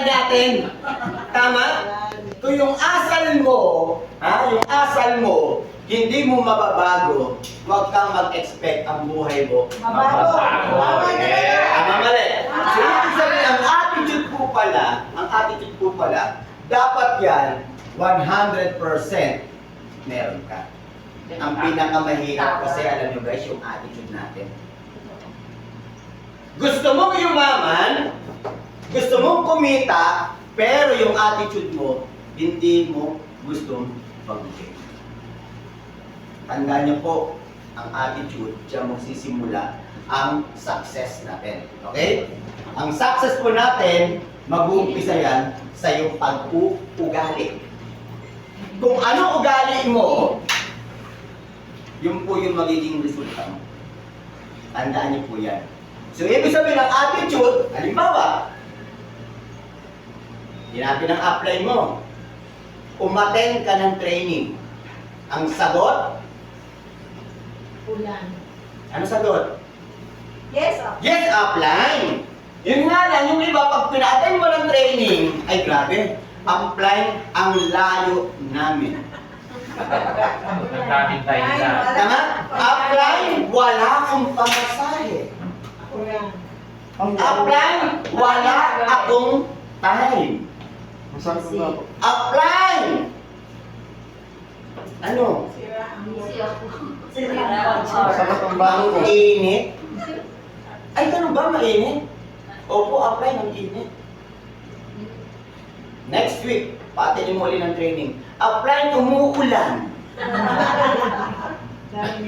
natin. Tama? Kung yung asal mo, yung asal mo, hindi mo mababago, huwag kang mag-expect ang buhay mo mababago. Tama mali. So, ibig sabihin, ang attitude po pala, dapat yan, 100% meron ka. Ang pinakamahirap kasi, alam nyo guys, yung attitude natin. Gusto mong yumaman, gusto mong kumita, pero yung attitude mo, hindi mo gustong pag-ibig. Tandaan niyo po, ang attitude, diyan magsisimula ang success natin. Okay? Ang success po natin, mag-uumpisa yan sa iyong pag-uugali. Kung ano ugali mo, yun po yung magiging resulta mo. Tandaan niyo po yan. So, ibig sabihin ng attitude, halimbawa, hinapin ang apply mo, umattend ka ng training. Ang sagot? Ulan. Ano sagot? Yes, sir. Yes, apply! Yun nga lang, yung iba, pag pina-attend mo ng training, ay grabe, apply ang layo namin. Nagkakit tayo sa... Tama? Apply, wala akong pamasahe. Ulan. Apply, wala akong time. Apply! Ano? Init? Ay, ganun ba? Mainit? Opo, apply ng init. Next week, pati mo ulit ng training. Apply, umuulan.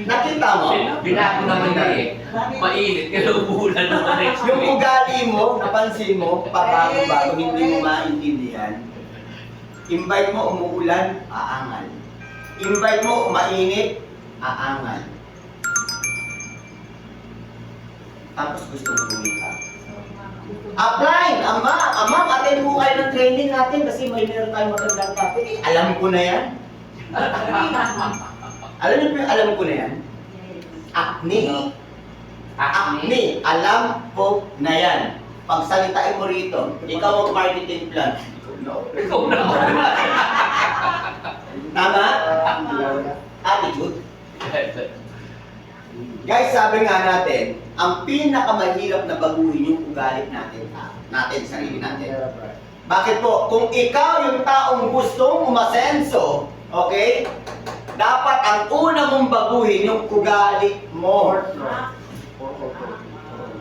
Nakita mo? Binago naman na eh. Mainit, kaya umuulan naman next Yung week. ugali mo, napansin mo, pabago-bago, hindi mo maintindihan. Invite mo, umuulan, aangal. Invite mo, mainit, aangal. Tapos gusto mo kumita. Apply! Ama, attend mo kayo ng training natin kasi may meron tayong magandang topic. Eh, alam ko na yan. Alam niyo po yung alam ko na yan? Acne. Acne. Alam ko na yan. Pagsalitain mo rito, ikaw ang marketing plan. Ikaw na. Tama? Attitude. Guys, sabi nga natin, ang pinakamahirap na baguhin yung ugali natin, sarili natin. Bakit po? Kung ikaw yung taong gustong umasenso, okay? Dapat ang una mong baguhin yung ugali mo.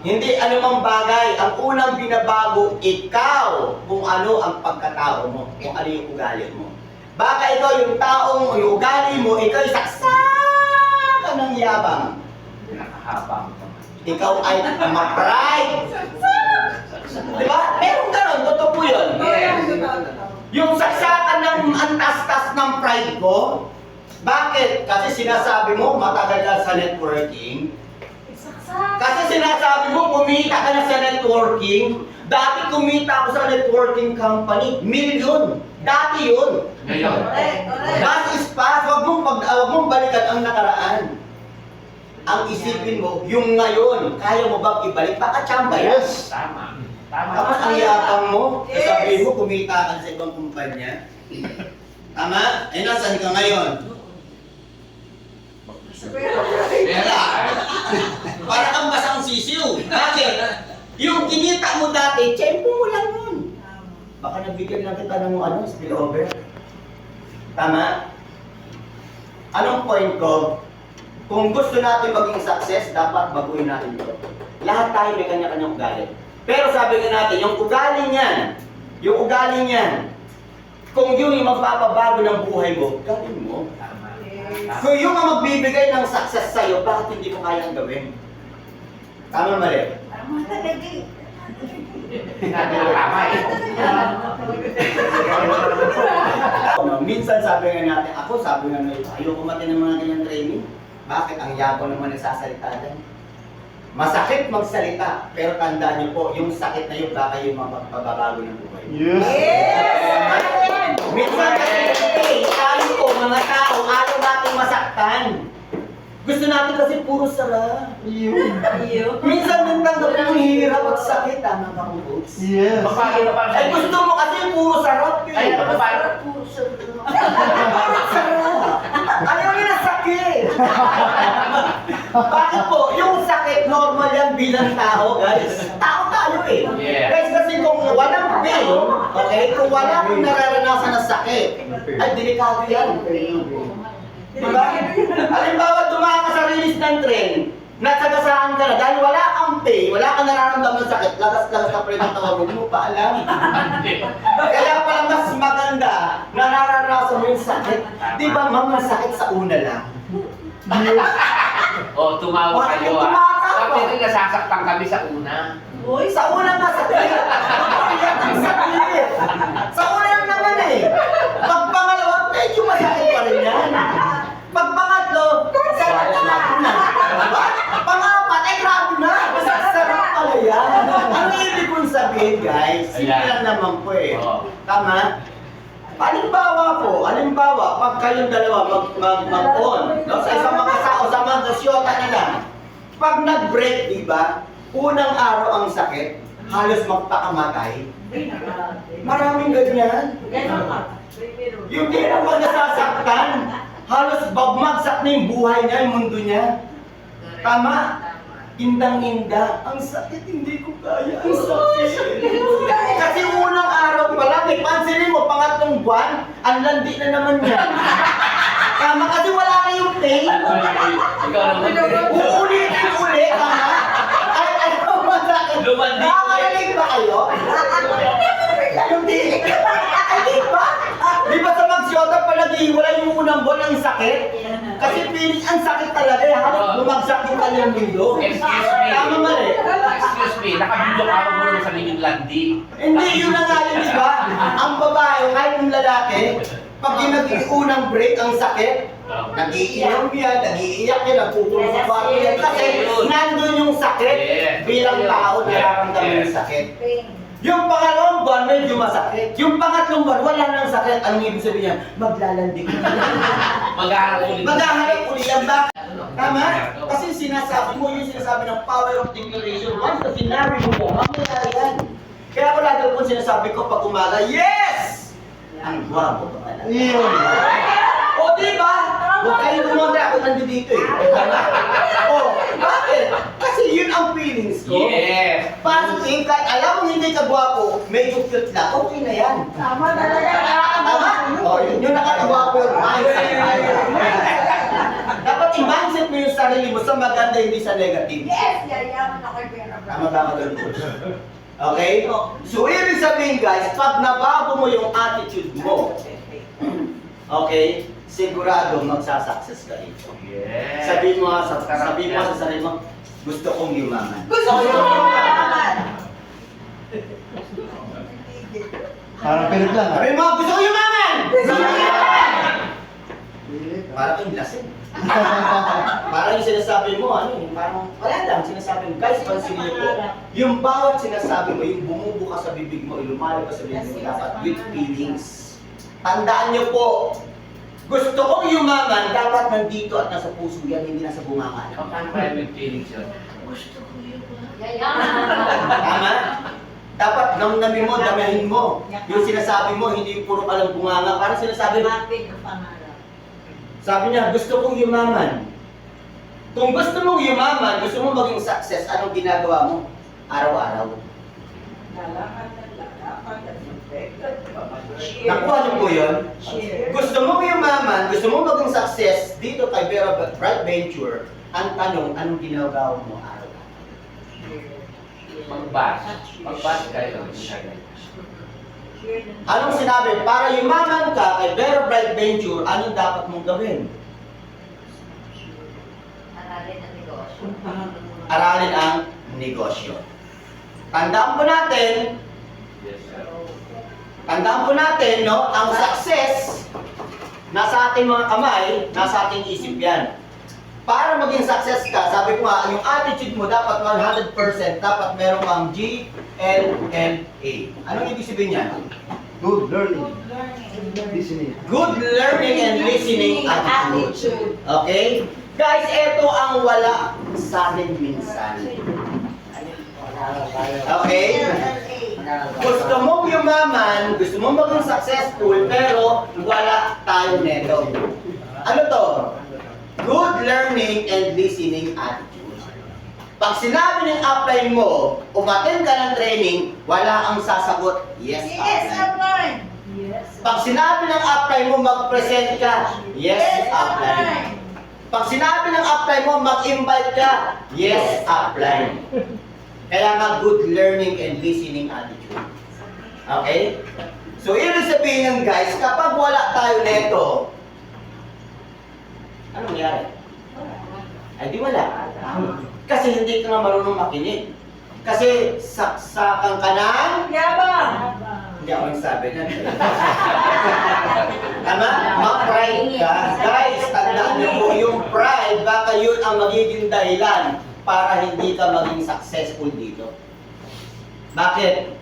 Hindi anumang bagay. Ang unang binabago, ikaw, kung ano ang pagkatao mo, kung ano yung ugali mo. Baka ikaw yung taong, yung ugali mo, ikaw yung saksakan ng yabang. Nakahapang. Ikaw ay ma-pride. Diba? Meron ganun, totoo po yun. Yung saksakan ng antas-tas ng pride ko, bakit? Kasi sinasabi mo, matagal ka sa networking. Kasi sinasabi mo, kumita ka na sa networking. Dati kumita ako sa networking company, million. Dati yun. Ngayon. Past is past, wag mong balikan ang nakaraan. Ang isipin mo, yung ngayon, kaya mo bang ibalik? Baka tsamba yan. Tama. Tama. Tapos ang yapang mo, sasabihin mo, kumita ka sa ibang kumpanya. Tama? Eh, nasan ka ngayon? Wala. Para kang basang sisiw. Bakit? Yung kinita mo dati, tiyempo mo lang yun. Baka nabigyan lang kita ng spillover. Tama? Anong point ko? Kung gusto natin maging success, dapat baguhin natin ito. Lahat tayo may kanya-kanyang ugali. Pero sabi nga natin, yung ugaling yan, kung yun yung magpapabago ng buhay mo, gawin mo. Kung yung ang magbibigay ng success sa'yo, bakit hindi mo kayang gawin? Tama mali? Tama talaga eh. Sinabi mo tama eh. Minsan sabi nga natin, sabi nga natin, ayoko matin ng mga kanyang training. Bakit? Ang yabang naman nagsasalita dyan. Masakit magsalita, pero tandaan niyo po, yung sakit na yun, baka yung magpababago ng buhay. Yes! Minsan kasi, tayo po, mga tao, ayaw natin masaktan. Gusto natin kasi puro sarap. Yun. Iyo. Minsan nung tanggapin yung hirap at sakit, tama ka po, Boots? Yes. Paano pa Ay, gusto mo kasi puro sarap eh. Ay, paano? Puro sarap. Puro sarap. Ayaw niya na sakit. Bakit po? Yung sakit, normal yan bilang tao, guys. Tao tayo eh. Yeah. Guys, kasi kung walang pain, okay, kung wala kang nararanasan na sakit, ay delikado yan. Diba? Halimbawa, dumaan ka sa release ng train, natsagasaan ka na, dahil wala kang pain, wala kang nararamdaman ng sakit, lagas-lagas ka pa rin ang tawag, hindi mo pa alam. Kaya pala mas maganda na nararanasan mo yung sakit. Di ba, ma'am, masakit sa una lang? Oh, tumawa Bakit kayo tumawa ka? Kami rin nasasaktan kami sa una. Uy, Sa una masakit. Yan ang sakit. Sa una lang naman eh. Pag pangalawa, medyo masakit pa rin yan. Pag pangatlo, sarap na. Diba? Pang-apat, grabe na. Sarap pala yan. Ang ibig kong sabihin, guys, simple lang naman po eh. Oo. Tama? Halimbawa, pag kayong dalawa mag-on, no? Sa isang mga tao, sa mga syota nila, pag nag-break, di ba, unang araw ang sakit, halos magpakamatay. Maraming ganyan. Ganon ka. Yung di naman nasasaktan, halos babagsak na yung buhay niya, yung mundo niya. Tama? Indang-inda. Ang sakit, hindi ko kaya. Ang sakit. Kasi unang araw pa lang, pansinin mo, pangatlong buwan, ang landi na naman yan. Tama, kasi wala na yung pain. Ikaw naman. Uulitin ulit, tama? Ay, ano masakit? Lumandi. Nakakarinig ba kayo? Yung di. Ay, di ba? Di ba sa magsyota pa nag-iwala yung unang buwan ng sakit? Kasi pinis ang sakit talaga eh, halos bumagsak yung kanyang mundo. Excuse me. Tama mali. Excuse me. Nakabilo ka mo muna sa inyong landi. Hindi, yun na nga yun, di ba? Ang babae, kahit yung lalaki, pag yung nag-iunang break ang sakit, nag-iiyak yan, nagpupulo sa bato yan. Kasi nandun yung sakit, bilang tao nararamdaman yung sakit. Yung pangalawang buwan, medyo masakit. Yung pangatlong buwan, wala nang sakit. Anong ibig sabihin niya? Maglalandig. Maghahanap ulit. Maghahanap ulit ang bakit. Tama? Kasi sinasabi mo yung sinasabi ng power of declaration. Once na sinabi mo, mamaya yan. Kaya ako lagi po sinasabi ko pag umaga, yes! Ang gwapo pa pala. Yun. O diba? Huwag kayo gumawa ako nandito eh. O, bakit? Kasi yun ang feelings ko. Yes. Positive, kahit alam mo hindi ka gwapo, medyo cute lang, okay na yan. Tama talaga. Tama? O, yun nakakagwapo yung mindset. Dapat i-mindset mo yung sarili mo sa maganda, hindi sa negative. Yes, yayaman ako kay Pera Tama ka doon. Okay? So, ibig sabihin guys, pag nabago mo yung attitude mo, okay, sigurado magsasucess ka dito. Yes. Sabihin mo sa sarili mo, gusto kong yumaman. Gusto ko yaman. Parang pilit lang ah. Sabihin mo, gusto kong yumaman! Gusto kong yumaman! Parang yung lasing. Parang yung sinasabi mo, parang wala lang sinasabi mo. Guys, pansinin niyo po, yung bawat sinasabi mo, yung bumubuka sa bibig mo, lumalabas sa bibig mo, dapat with feelings. Tandaan niyo po, gusto kong yumaman, dapat nandito at nasa puso yan, hindi nasa bunganga. Paano private feelings yun? Yayaman. Tama? Dapat namnamin mo, damahin mo. Yung sinasabi mo, hindi puro alam bunganga. Parang sinasabi mo, Mapit ang pangarap. sabi niya, gusto kong yumaman. Kung gusto mong yumaman, gusto mo maging success, anong ginagawa mo? Araw-araw. Nakuha niyo po yun? Gusto mong yumaman, gusto mong maging success, dito kay Vera Bright Venture, ang tanong, anong ginagawa mo araw-araw? Mag-bash. Mag-bash kayo. Anong sinabi? Para yumaman ka kay Vera Bright Venture, anong dapat mong gawin? Aralin ang negosyo. Aralin ang negosyo. Tandaan po natin, Yes, sir. tandaan po natin, no, ang success, nasa ating mga kamay, nasa ating isip yan. Para maging success ka, sabi ko nga, yung attitude mo dapat 100%, dapat meron kang GLLA. Anong ibig sabihin niyan? Good learning. Listening. Good learning and listening attitude. Okay? Guys, ito ang wala sa atin minsan. Okay? Gusto mong yumaman, gusto mong maging successful, pero wala tayo neto. Ano to? Good learning and listening attitude. Pag sinabi ng upline mo, umattend ka ng training, wala ang sasagot, yes, Yes, upline. upline. Pag sinabi ng upline mo, mag-present ka, yes, upline. Pag sinabi ng upline mo, mag-invite ka, yes, upline. Kaya nga, good learning and listening attitude. Okay? So, ibig sabihin ng guys, kapag wala tayo neto, ano nangyari? Ay, di wala. Kasi hindi ka nga marunong makinig. Kasi saksakan ka ng... Yabang. Hindi ako nagsabi na. Tama? Ma-pride ka. Guys, tandaan niyo po, yung pride, baka yun ang magiging dahilan para hindi ka maging successful dito. Bakit?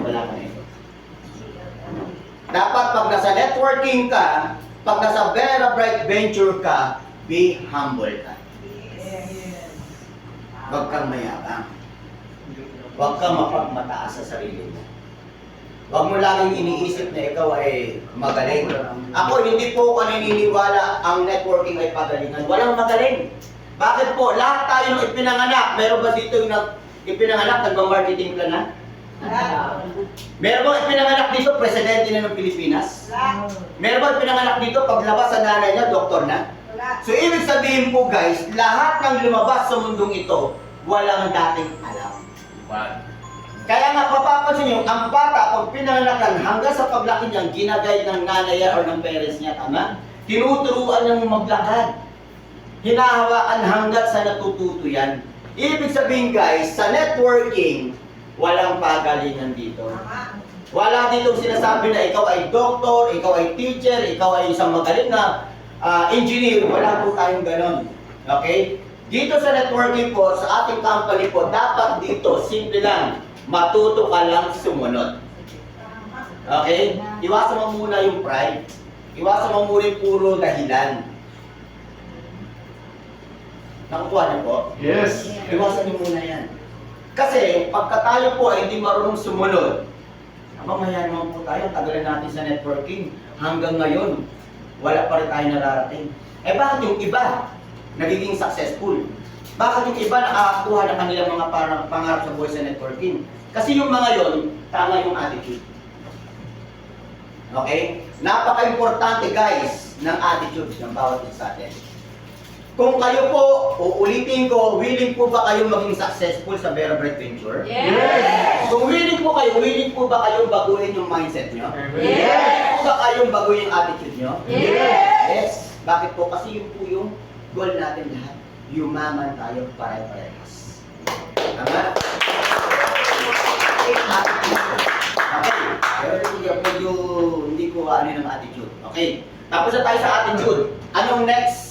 Wala ka na ito. Dapat pag nasa networking ka, pag nasa Vera Bright Venture ka, be humble ka. Huwag kang mayabang. Huwag kang mapagmataas sa sarili mo. Huwag mo laging iniisip na ikaw ay magaling. Ako, hindi po ako naniniwala ang networking ay pagalingan. Walang magaling. Bakit po? Lahat tayo nung ipinanganak. Meron ba dito yung ipinanganak, nagma-marketing plan na? Meron ba ipinanganak dito, presidente na ng Pilipinas? Meron ba ipinanganak dito, paglabas sa nanay niya, doktor na? So, ibig sabihin po guys, lahat ng lumabas sa mundong ito, walang dating alam. Kaya nga, papapansin nyo, ang bata, pag pinanganakan, hanggang sa paglaki niya, ginagay ng nanay or ng parents niya, tama? Tinuturuan niyang maglakad. Hinahawakan hanggang sa natututo yan. Ibig sabihin guys, sa networking, walang pagalingan dito. Wala ditong sinasabi na ikaw ay doktor, ikaw ay teacher, ikaw ay isang magaling na engineer. Wala po tayong ganon. Okay? Dito sa networking po, sa ating company po, dapat dito, simple lang, matuto ka lang sumunod. Okay? Iwasan mo muna yung pride. Iwasan mo muna yung puro dahilan. Nakukuha niyo po? Yes. Iwasan niyo muna yan. Kasi, pagka tayo po ay hindi marunong sumunod, mamaya naman po tayo, tagalan natin sa networking. Hanggang ngayon, wala pa rin tayo nararating. Eh bakit yung iba nagiging successful? Bakit yung iba nakakakuha ng kanilang mga pangarap sa buhay sa networking? Kasi yung mga yon, tama yung attitude. Okay? Napaka-importante guys ng attitude ng bawat isa sa atin. Kung kayo po, uulitin ko, willing po ba kayong maging successful sa Vera Bright Venture? Yes. Kung willing po ba kayong baguhin yung mindset nyo? Yes. Willing po ba kayong baguhin yung attitude nyo? Yes. Bakit po? Kasi yun po yung goal natin lahat. Yumaman tayo pare-parehas. Tama? Okay. Pero medyo hindi ko ano ng attitude. Okay. Tapos na tayo sa attitude. Anong next?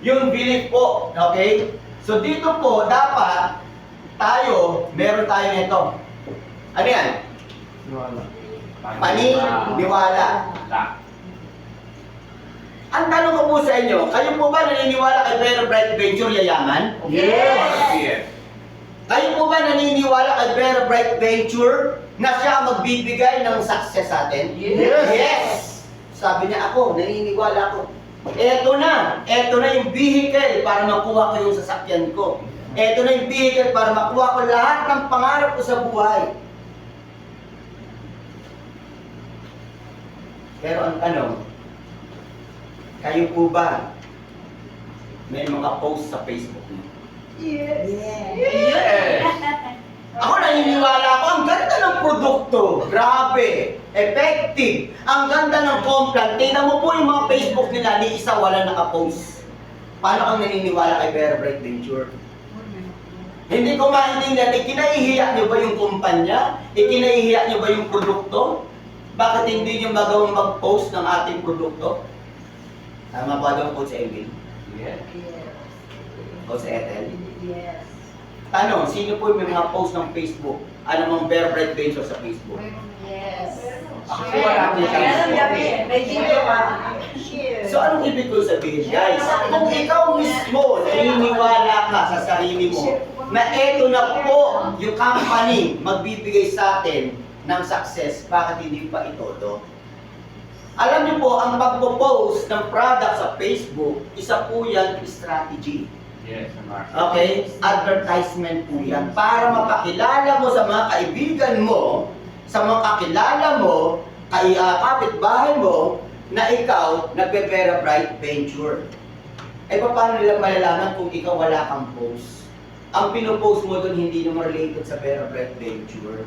Yung belief po, okay? So dito po, dapat tayo, meron tayo nito. Ano yan? Paniniwala. Ang tanong ko po sa inyo, kayo po ba naniniwala kay Vera Bright Venture yayaman? Yes. Kayo po ba naniniwala kay Vera Bright Venture na siya ang magbibigay ng success sa atin? Yes! Sabi niya ako, naniniwala ako. Eto na yung vehicle para makuha ko yung sasakyan ko. Eto na yung vehicle para makuha ko lahat ng pangarap ko sa buhay. Pero ang tanong, kayo po ba may mga post sa Facebook niyo? Yes. Ako naniniwala ko, ang ganda ng produkto. Grabe. Effective. Ang ganda ng Complan. Tingnan mo po yung mga Facebook nila, ni isa wala nakapost. Paano kang naniniwala kay Vera Bright Venture? Hindi ko maintindihan, ikinahihiya niyo ba yung kumpanya? Ikinahihiya niyo ba yung produkto? Bakit hindi niyo magawang mag-post ng ating produkto? Tama ba daw po sa Emil? Yes. O sa Ethel? Yes. Tanong, sino po yung may mga post ng Facebook? Ano mong Vera Bright Venture sa Facebook? Yes. Ako wala akong Meron kami. May video pa. So anong ibig ko sabihin, guys? Kung ikaw mismo naniniwala ka sa sarili mo na eto na po yung company magbibigay sa atin ng success, bakit hindi pa itodo? Alam niyo po, ang pagpo-post ng product sa Facebook, isa po yan strategy. Yes, Mark. Okay? Advertisement po yan. Para mapakilala mo sa mga kaibigan mo, sa mga kakilala mo, kapitbahay mo, na ikaw nagpe-Vera Bright Venture. Eh, paano nila malalaman kung ikaw wala kang post? Ang pinopost mo doon hindi naman related sa Vera Bright Venture.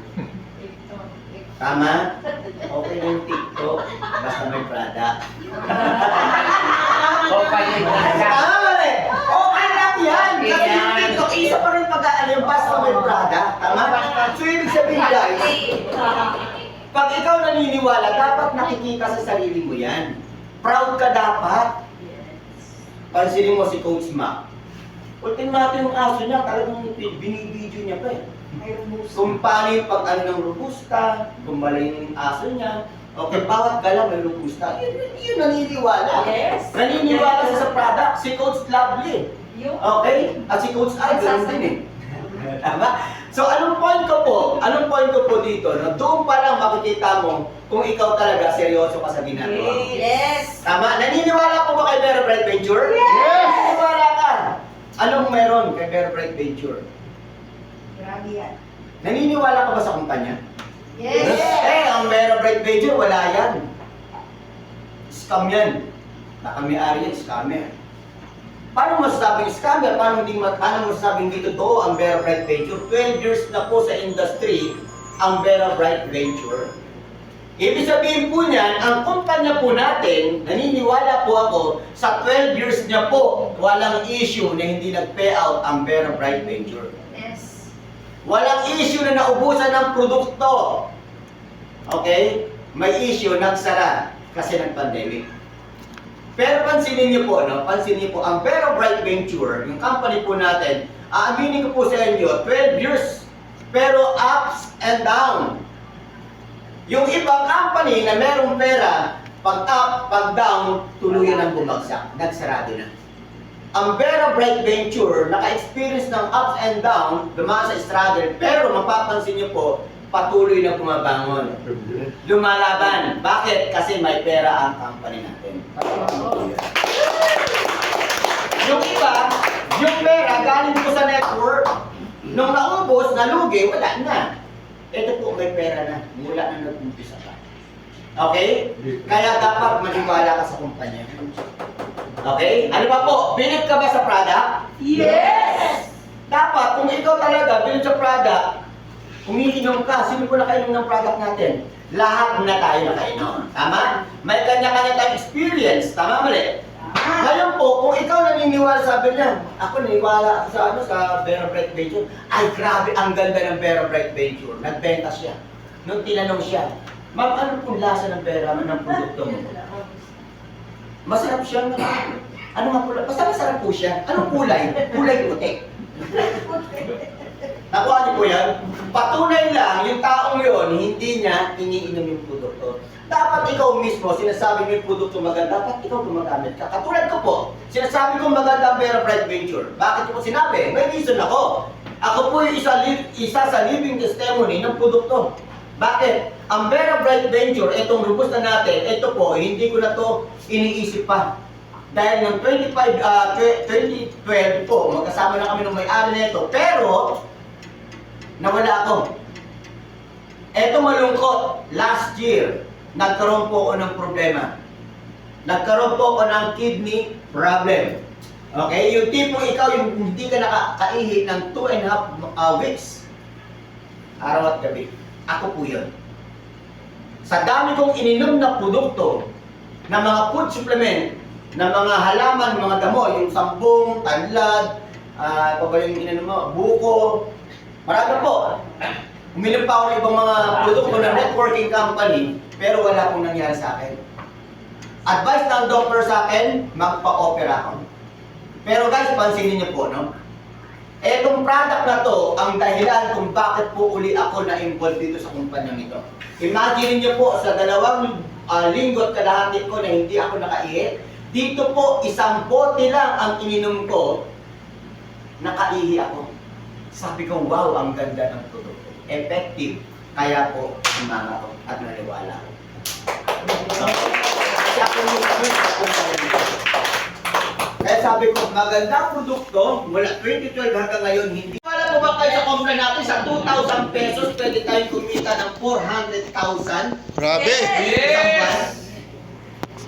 Tama? Okay na yung TikTok, basta may product. Tama ba rin? Okay lang yan! Kasi yung TikTok, isa pa rin pag-aano yung basta may product. Tama? So, ibig sabihin, guys, pag ikaw naniniwala, dapat nakikita sa sarili mo yan. Proud ka dapat. Pansinin mo si Coach Mac. Ultimate yung aso niya, talagang binibidyo niya pa eh. Kung paano yung pag-ano ng robusta, gumalay yung aso niya, okay, bawat gala may robusta. Yun naniniwala. Yes. Naniniwala sa product. Si Coach Lovely. Okay? At si Coach Al, ganun din eh. Tama? So, anong point ko po? Anong point ko po dito? Na doon pa lang makikita mo kung ikaw talaga seryoso ka sa ginagawa mo. Yes. Tama? Naniniwala po ba kay Vera Bright Venture? Yes! Naniniwala ka. Anong meron kay Vera Bright Venture? Grabe yan. Naniniwala ka ba sa kumpanya? Yes. Eh, ang Vera Bright Venture, wala yan. Scam yan. Nakamay-ari yan, scammer. Paano masasabing scammer? Paano masasabing di totoo ang Vera Bright Venture? 12 years na po sa industry ang Vera Bright Venture. Ibig sabihin po niyan, ang kumpanya po natin, naniniwala po ako, sa 12 years niya po, walang issue na hindi nag-payout ang Vera Bright Venture. Yes. Walang issue na naubusan ng produkto. Okay? May issue, nagsara kasi ng-pandemic. Pero pansinin niyo po, no? Pansinin niyo po, ang Vera Bright Venture, yung company po natin, aaminin ko po sa inyo, 12 years, pero ups and down. Yung ibang company na merong pera, pag up, pag down, tuluyan ang bumagsak, nagsarado na. Ang Vera Bright Venture, naka-experience ng ups and down, dumaan sa struggle, pero mapapansin niyo po, patuloy na bumabangon. Lumalaban. Bakit? Kasi may pera ang company natin. Yung iba, yung pera galing po sa network. Nung naubos, nalugi, wala na. Ito po, may pera na. Mula na nag-umpisa ka. Okay? Kaya dapat maniwala ka sa kumpanya. Okay? Ano ba po? Bilib ka ba sa product? Yes! Dapat, kung ikaw talaga bilib sa product, umiinom ka, sino po nakainom ng product natin? Lahat na tayo nakainom. Tama? May kanya-kanya tayong experience. Tama mali? Ngayon po, kung ikaw naniniwala, sabi niya, ako naniniwala sa Vera Bright Venture. Ay, grabe, ang ganda ng Vera Bright Venture. Nagbenta siya. Nung tinanong siya, ma'am, ano pong lasa ng pera ng produkto mo? Masarap siya. Ano nga pula? Basta masarap po siya. Anong kulay? Kulay puti. Nakuha niyo po yan? Patunay lang, yung taong yun, hindi niya iniinom yung produkto. Dapat ikaw mismo, sinasabi mo yung produkto maganda, dapat ikaw gumagamit ka. Katulad ko po, sinasabi ko maganda ang Vera Bright Venture. Bakit ko po sinabi? May reason ako. Ako po yung isa sa living testimony ng produkto. Bakit? Ang Vera Bright Venture, itong robusta natin, ito po, hindi ko na to iniisip pa. Dahil ng 2012 po, magkasama na kami ng may-ari nito. Pero, nawala ako. Eto malungkot, last year, nagkaroon po ako ng problema. Nagkaroon po ako ng kidney problem. Okay? Yung tipong ikaw, yung hindi ka nakakaihi ng 2.5 weeks. Araw at gabi. Ako po yun. Sa dami kong ininom na produkto, na mga food supplement, na mga halaman, mga damo, yung sambong, tanlad, pa ba yung ininom mo, buko, marami po. Uminom pa ako ng ibang mga produkto ng networking company, pero wala pong nangyari sa akin. Advice ng doctor sa akin, magpa-opera ako. Pero guys, pansinin niyo po, no? Etong product na to, ang dahilan kung bakit po uli ako na-involved dito sa kumpanyang ito. Imagine niyo po, sa 2 linggo at kalahati ko na hindi ako nakaihi, Dito po, isang bote lang ang ininom ko, nakaihi ako. Sabi ko, wow, ang ganda ng produkto. Effective. Kaya po, sumama ko at naniwala ko. Kasi ako yung kaya sabi ko, magandang produkto, mula 2012 hanggang ngayon, hindi. Wala po ba kayo sa compra natin, sa 2,000 pesos, pwede tayong kumita ng 400,000? Grabe! Isang buwan.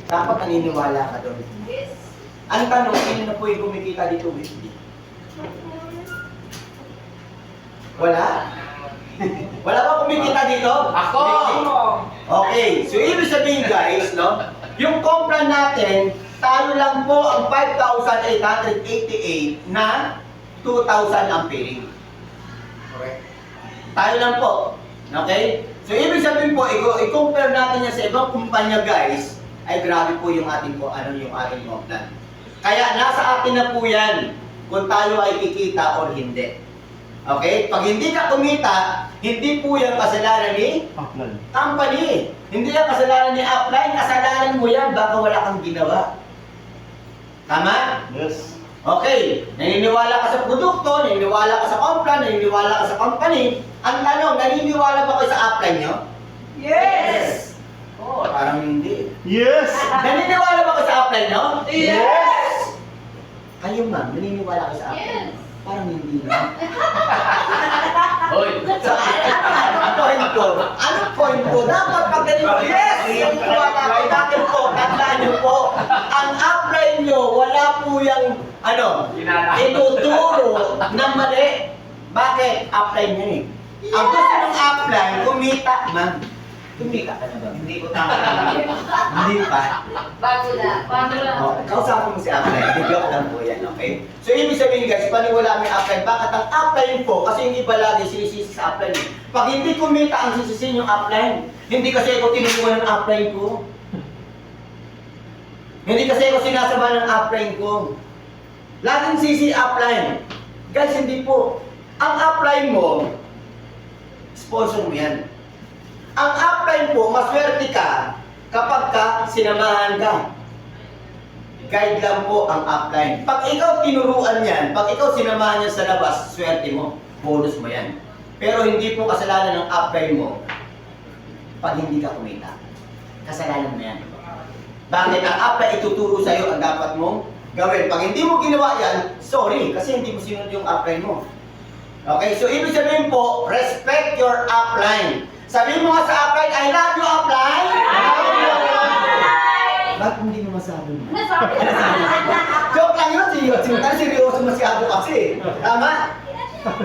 Dapat naniniwala ka doon. Yes. Ang tanong, sino na po yung kumikita dito weekly? Wala? Wala ba kumikita dito? Ako! Okay, so ibig sabihin guys, no? Yung compra natin, talo lang po ang 5,888 na 2,000 ampering. Correct. Tayo lang po. Okay? So ibig sabihin po, i-compare natin yan sa ibang kumpanya guys, ay grabe po yung ating yung ating plan. Kaya nasa atin na po yan kung tayo ay kikita or hindi. Okay? Pag hindi ka kumita, hindi po yan kasalanan ni company. Hindi yan kasalanan ni upline, kasalanan mo yan, baka wala kang ginawa. Tama? Yes. Okay, naniniwala ka sa produkto, naniniwala ka sa company, naniniwala ka sa company. Ang tanong, naniniwala ba kayo sa upline nyo? Yes. Oh, parang hindi. Yes! Naniniwala ba kayo sa upline nyo? Yes. Kayo ma'am, naniniwala kayo sa upline? Yes. Parang hindi na. Hoy! So, anong point ko? Anong point ko? Dapat pag ganito, yes! Naniniwala kayo. Bakit po? Tandaan nyo po, ang upline nyo, wala po yung, ituturo ng mali. Bakit? Upline yan eh. Ang gusto ng upline, kumita, ma'am. Kumita ka na ba? Hindi ko tama. Hindi pa. Bago na. Oh, kausapin mo si upline. Joke lang po yan, okay? So, ibig sabihin guys, paniwala mo yung upline. Bakit ang upline po? Kasi yung iba lagi sinisisi sa upline. Pag hindi kumita ang sisisin yung upline, hindi kasi ako tinutuwa ng upline ko. Hindi kasi ako sinasama ng upline ko. Laging sisi upline. Guys, hindi po. Ang upline mo, sponsor mo yan. Ang upline po, maswerte ka kapag ka sinamahan ka. Guide lang po ang upline. Pag ikaw tinuruan yan, pag ikaw sinamahan yan sa labas, swerte mo, bonus mo yan. Pero hindi po kasalanan ng upline mo pag hindi ka kumita. Kasalanan mo yan. Bakit? Ang upline ituturo sa'yo ang dapat mong gawin. Pag hindi mo ginawa yan, sorry, kasi hindi mo sinunod yung upline mo. Okay, so ibig sabihin po, respect your upline. Sabihin mo nga sa upline, I love you upline! Bakit hindi mo masabi mo? Joke lang yun, seryoso masyado kasi. Tama?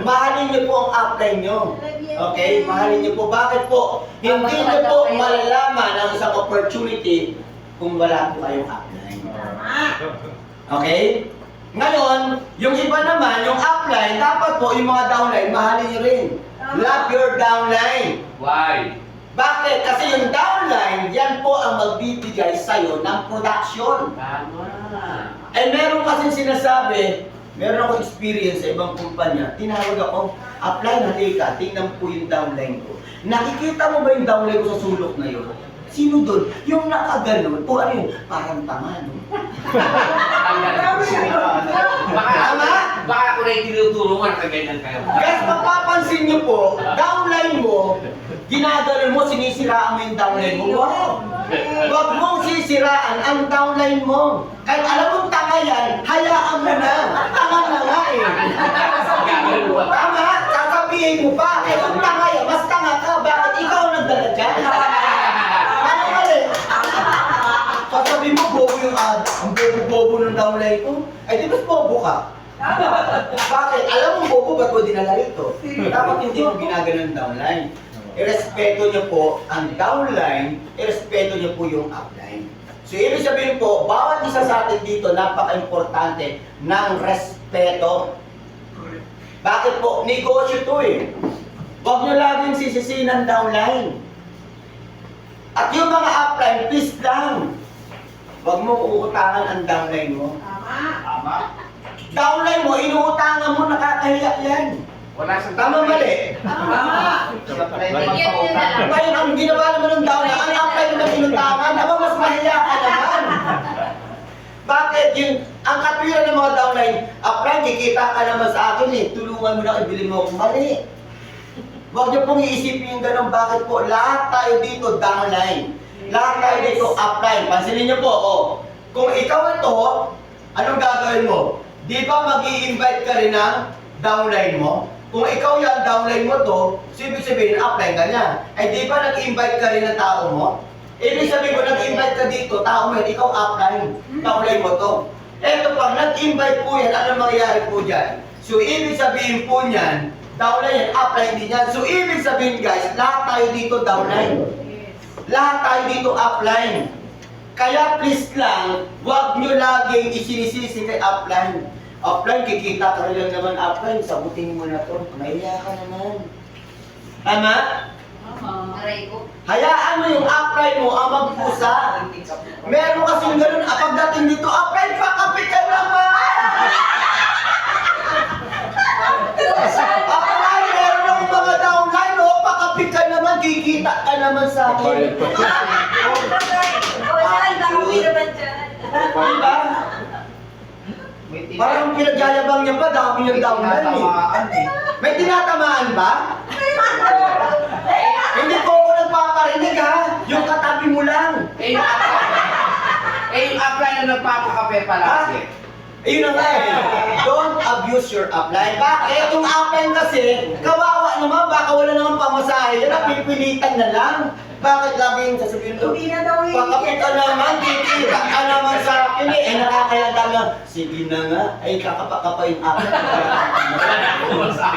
Mahalin niyo po ang upline niyo. Okay? Mahalin niyo po. Bakit po? Hindi niyo po malalaman ang isang opportunity kung wala po kayong upline. Okay? Ngayon, yung iba naman, yung upline, dapat po yung mga downline, mahalin niyo rin. Love your downline. Why? Bakit? Kasi yung downline, yan po ang magbibigay sa'yo ng production. Tama. Eh meron kasing sinasabi, meron akong experience sa ibang kumpanya, tinawag ako, upline, halika, tingnan po yung downline ko. Nakikita mo ba yung downline ko sa sulok na yun? Sino doon? Yung nakaganon, o ano yun? Parang tama, no? Baka ako na yung tinuturo mo, nakaganyan kayo. Guys, mapapansin niyo po, downline mo, ginaganon mo, sinisiraan mo yung downline mo. Wow! Huwag mong sisiraan ang downline mo. Kahit alam mong tanga yan, hayaan mo na. Tanga na nga eh. Tama? Sasabihin mo pa, eh kung tanga yan, mas tanga ka, bakit ikaw ang nagdala dyan? Ano mali? Sasabihin mo, bobo yung ang bobo-bobo ng downline ko. Ay, di ba't bobo ka? Bakit? Alam mo bobo, ba't mo dinala rito? Dapat hindi mo ginagano ng downline. Irespeto niyo po ang downline, irespeto niyo po yung upline. So, ibig sabihin po, bawat isa sa atin dito, napaka-importante ng respeto. Bakit po? Negosyo to eh. Huwag niyo laging sisisihin ang downline. At yung mga upline, please lang. Huwag mo uutangan ang downline mo. Tama. Downline mo, inuutangan mo, nakakahiya yan. Wala siyang Tama mali? Tama. Ngayon, ang ginawa naman ng downline, ang upline naman inutangan, aba mas mahiya ka naman. bakit? Ang katwiran ng mga downline, upline, kikita ka naman sa akin eh. Tulungan mo na, ibili mo akong mali. Huwag niyo pong iisipin yung ganun. Bakit po? Lahat tayo dito downline. Lahat tayo dito upline. Pansinin niyo po, oh. Kung ikaw ito, anong gagawin mo? Di ba mag-i-invite ka rin ng downline mo? Kung ikaw yan, downline mo to, so ibig sabihin, upline ka niya. Ay di ba nag-invite ka rin ng tao mo? Ibig sabihin ko, nag-invite ka dito, tao mo yan, ikaw upline. Downline mo to. Eto pag nag-invite po yan, ano mangyayari po dyan? So ibig sabihin po niyan, downline yan, upline din yan. So ibig sabihin guys, lahat tayo dito downline. Lahat tayo dito upline. Kaya please lang, huwag nyo laging isinisisi kay upline. Upline, kikita ka rin lang naman upline, sagutin mo na to. Mahiya ka naman. Tama? Aray ko. Hayaan mo yung upline mo ang magpusa. Meron kasing ganun, pagdating dito, upline, pakapit ka naman! Upline, meron akong mga downline, oh, pakapit ka naman, kikita ka naman sa akin. Diba? Parang pinagyayabang niya pa, dami yung downline eh. May tinatamaan ba? Hindi ko ako nagpaparinig ha, yung katabi mo lang. Eh, yung upline na nagpapakape palagi. Ayun na nga eh. Don't abuse your upline. Bakit? Yung upline kasi, kawawa naman, baka wala naman pamasahe yan, pipilitan na lang. Bakit lagi yung sasabihin to? Pakapit ka naman, kikita ka naman sa akin eh. Eh nakakayanda lang. Sige na nga, ay kakapakapa yung upline.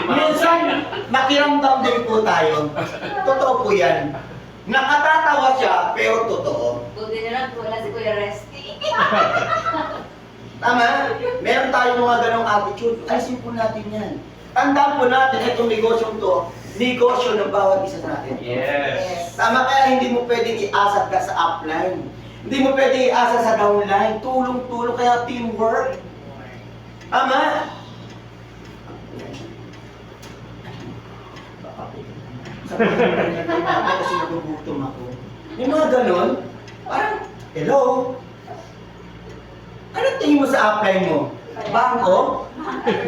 Minsan, makiramdam din po tayo. Totoo po yan. Nakatatawa siya, pero totoo. Buti na lang wala si Kuya Resty. Tama? Meron tayong mga ganong attitude. Alisin po natin yan. Tandaan po natin itong negosyong to, negosyo ng bawat isa sa natin. Yes. Tama, kaya hindi mo pwedeng iasa ka sa upline. Hindi mo pwedeng iasa sa downline. Tulong-tulong, kaya teamwork. Tama? Sa pagkakas kasi nagugutom ako. Yung mga ganon, parang, hello? Anong tingin mo sa upline mo? Bangko?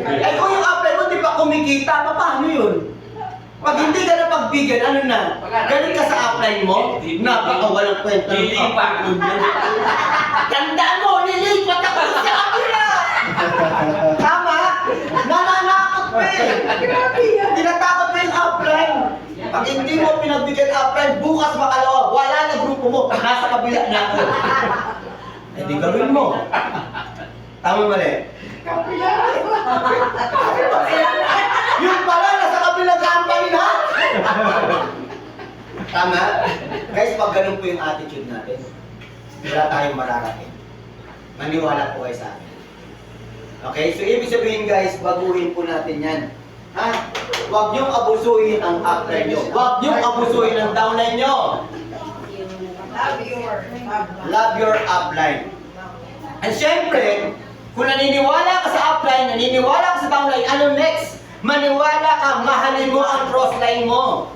Ay kung yung upline mo di pa kumikita, paano yun? Pag hindi ka na pagbigyan, ano na? Galit ka sa upline mo? Napakawalang kwenta ng upline mo. Tandaan mo, lilipat ako sa kapila! Tama? Nananakot pa eh! Tinatakot pa yung upline. Pag hindi mo pinagbigyan upline, bukas makalawa, wala na grupo mo, nasa kabila na ako. Eh di gawin mo. Tama mali? Yung pala, nasa kabilang company na! Tama? Guys, pag ganun po yung attitude natin, wala tayong mararating. Maniwala po kayo sa akin. Okay? So, ibig sabihin guys, baguhin po natin yan. Ha? Huwag niyong abusuhin ang upline nyo. Huwag niyong abusuhin ang downline nyo. Love your upline. And syempre, kung naniniwala ka sa upline, naniniwala ka sa downline, ano next? Maniwala ka, mahalin mo ang crossline mo.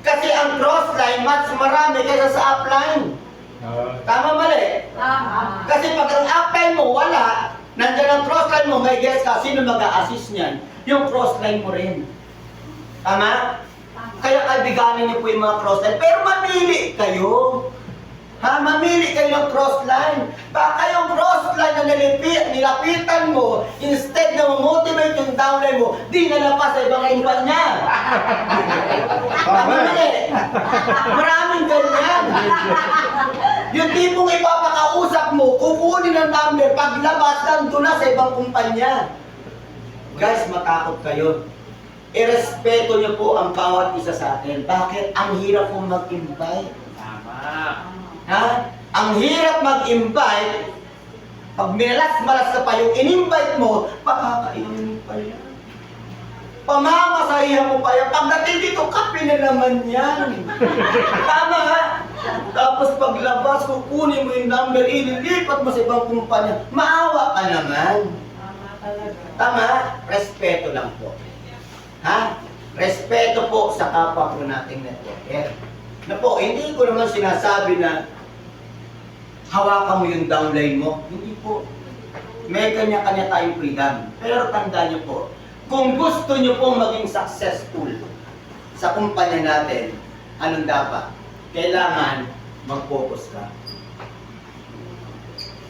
Kasi ang crossline, mas marami kaysa sa upline. Tama mali? Kasi pag ang upline mo wala, nandiyan ang crossline mo, may guess ka, sino mag-a-assist niyan? Yung crossline mo rin. Tama? Kaya kaibiganin niyo po yung mga crossline. Pero mamili kayo. Ha? Mamili kayo ng crossline. Baka yung crossline na nilapitan mo, instead na motivate yung downline mo, di nalapas sa ibang kumpanya. Tama mali. Maraming ganyan. Yung tipong ipapakausap mo, kukunin ang number, paglabas, nandun na sa ibang kumpanya. Guys, matakot kayo. Irespeto niyo po ang bawat isa sa atin. Bakit? Ang hirap pong mag-invite. Tama. Ha? Ang hirap mag-invite, pag minalas-malas ka pa yung in-invite mo, pakakainin mo pa yan. Pamamasahihan mo pa yan. Pagdating dito, kape na naman yan. Tama ha? Tapos paglabas, kukunin mo yung number, ililipat mo sa ibang kumpanya. Maawa ka naman. Tama? Respeto lang po. Ha? Respeto po sa kapwa po nating networker. Na po, hindi ko naman sinasabi na hawakan mo yung downline mo. Hindi po. May kanya-kanya tayong freedom. Pero tandaan niyo po, kung gusto niyo pong maging successful sa kumpanya natin, anong dapat? Kailangan mag-focus ka.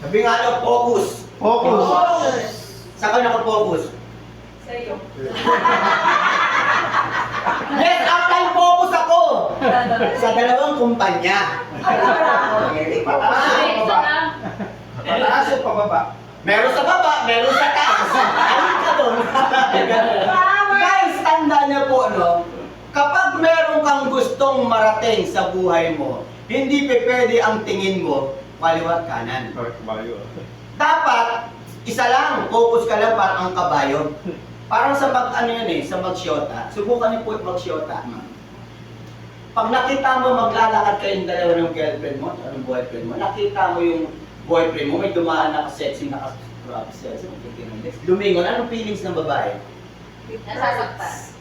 Sabi nga daw, focus. Focus. Saan ka nakafocus? Sa'yo. Yes, offline focus ako! Sa dalawang kumpanya. Ay, isa lang. Pataas o pababa? Meron sa baba, meron sa taas. Ayun ka doon. Guys, tandaan niyo po, no? Kapag meron kang gustong marating sa buhay mo, hindi pwede ang tingin mo kaliwat kanan. Dapat, isa lang, focus ka lang parang ang kabayo. Parang sa sa magsyota. Subukan niyo po magsyota. Pag nakita mo maglalakad kayong dalawa ng girlfriend mo, at ng boyfriend mo, nakita mo yung boyfriend mo, may dumaan na sexy na sexy, lumingon, anong feelings ng babae? Nasasaktan.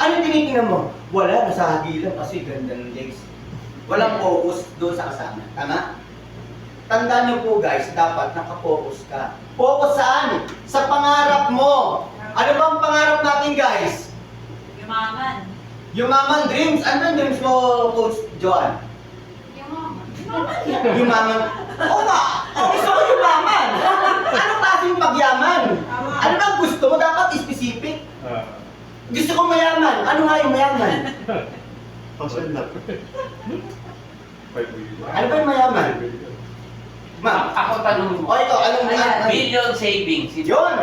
Anong tinitingnan mo? Wala, nasahagilan kasi ganda ng legs. Walang focus doon sa kasama. Tama? Tandaan niyo po guys, dapat nakapokus ka. Focus saan? Sa pangarap mo. Ano ba ang pangarap natin guys? Yumaman. Yumaman dreams. Ano ang dreams mo, Coach Joan? Yumaman. Yumaman. Oo nga! Gusto ko yumaman! Anong klaseng pagyaman? Ano ba ang gusto mo? Dapat specific. Gusto ko mayaman. Ano nga yung mayaman? Ano ba yung mayaman? Ma'am, Ako tanong mo. o ito, anong Million savings. Yun!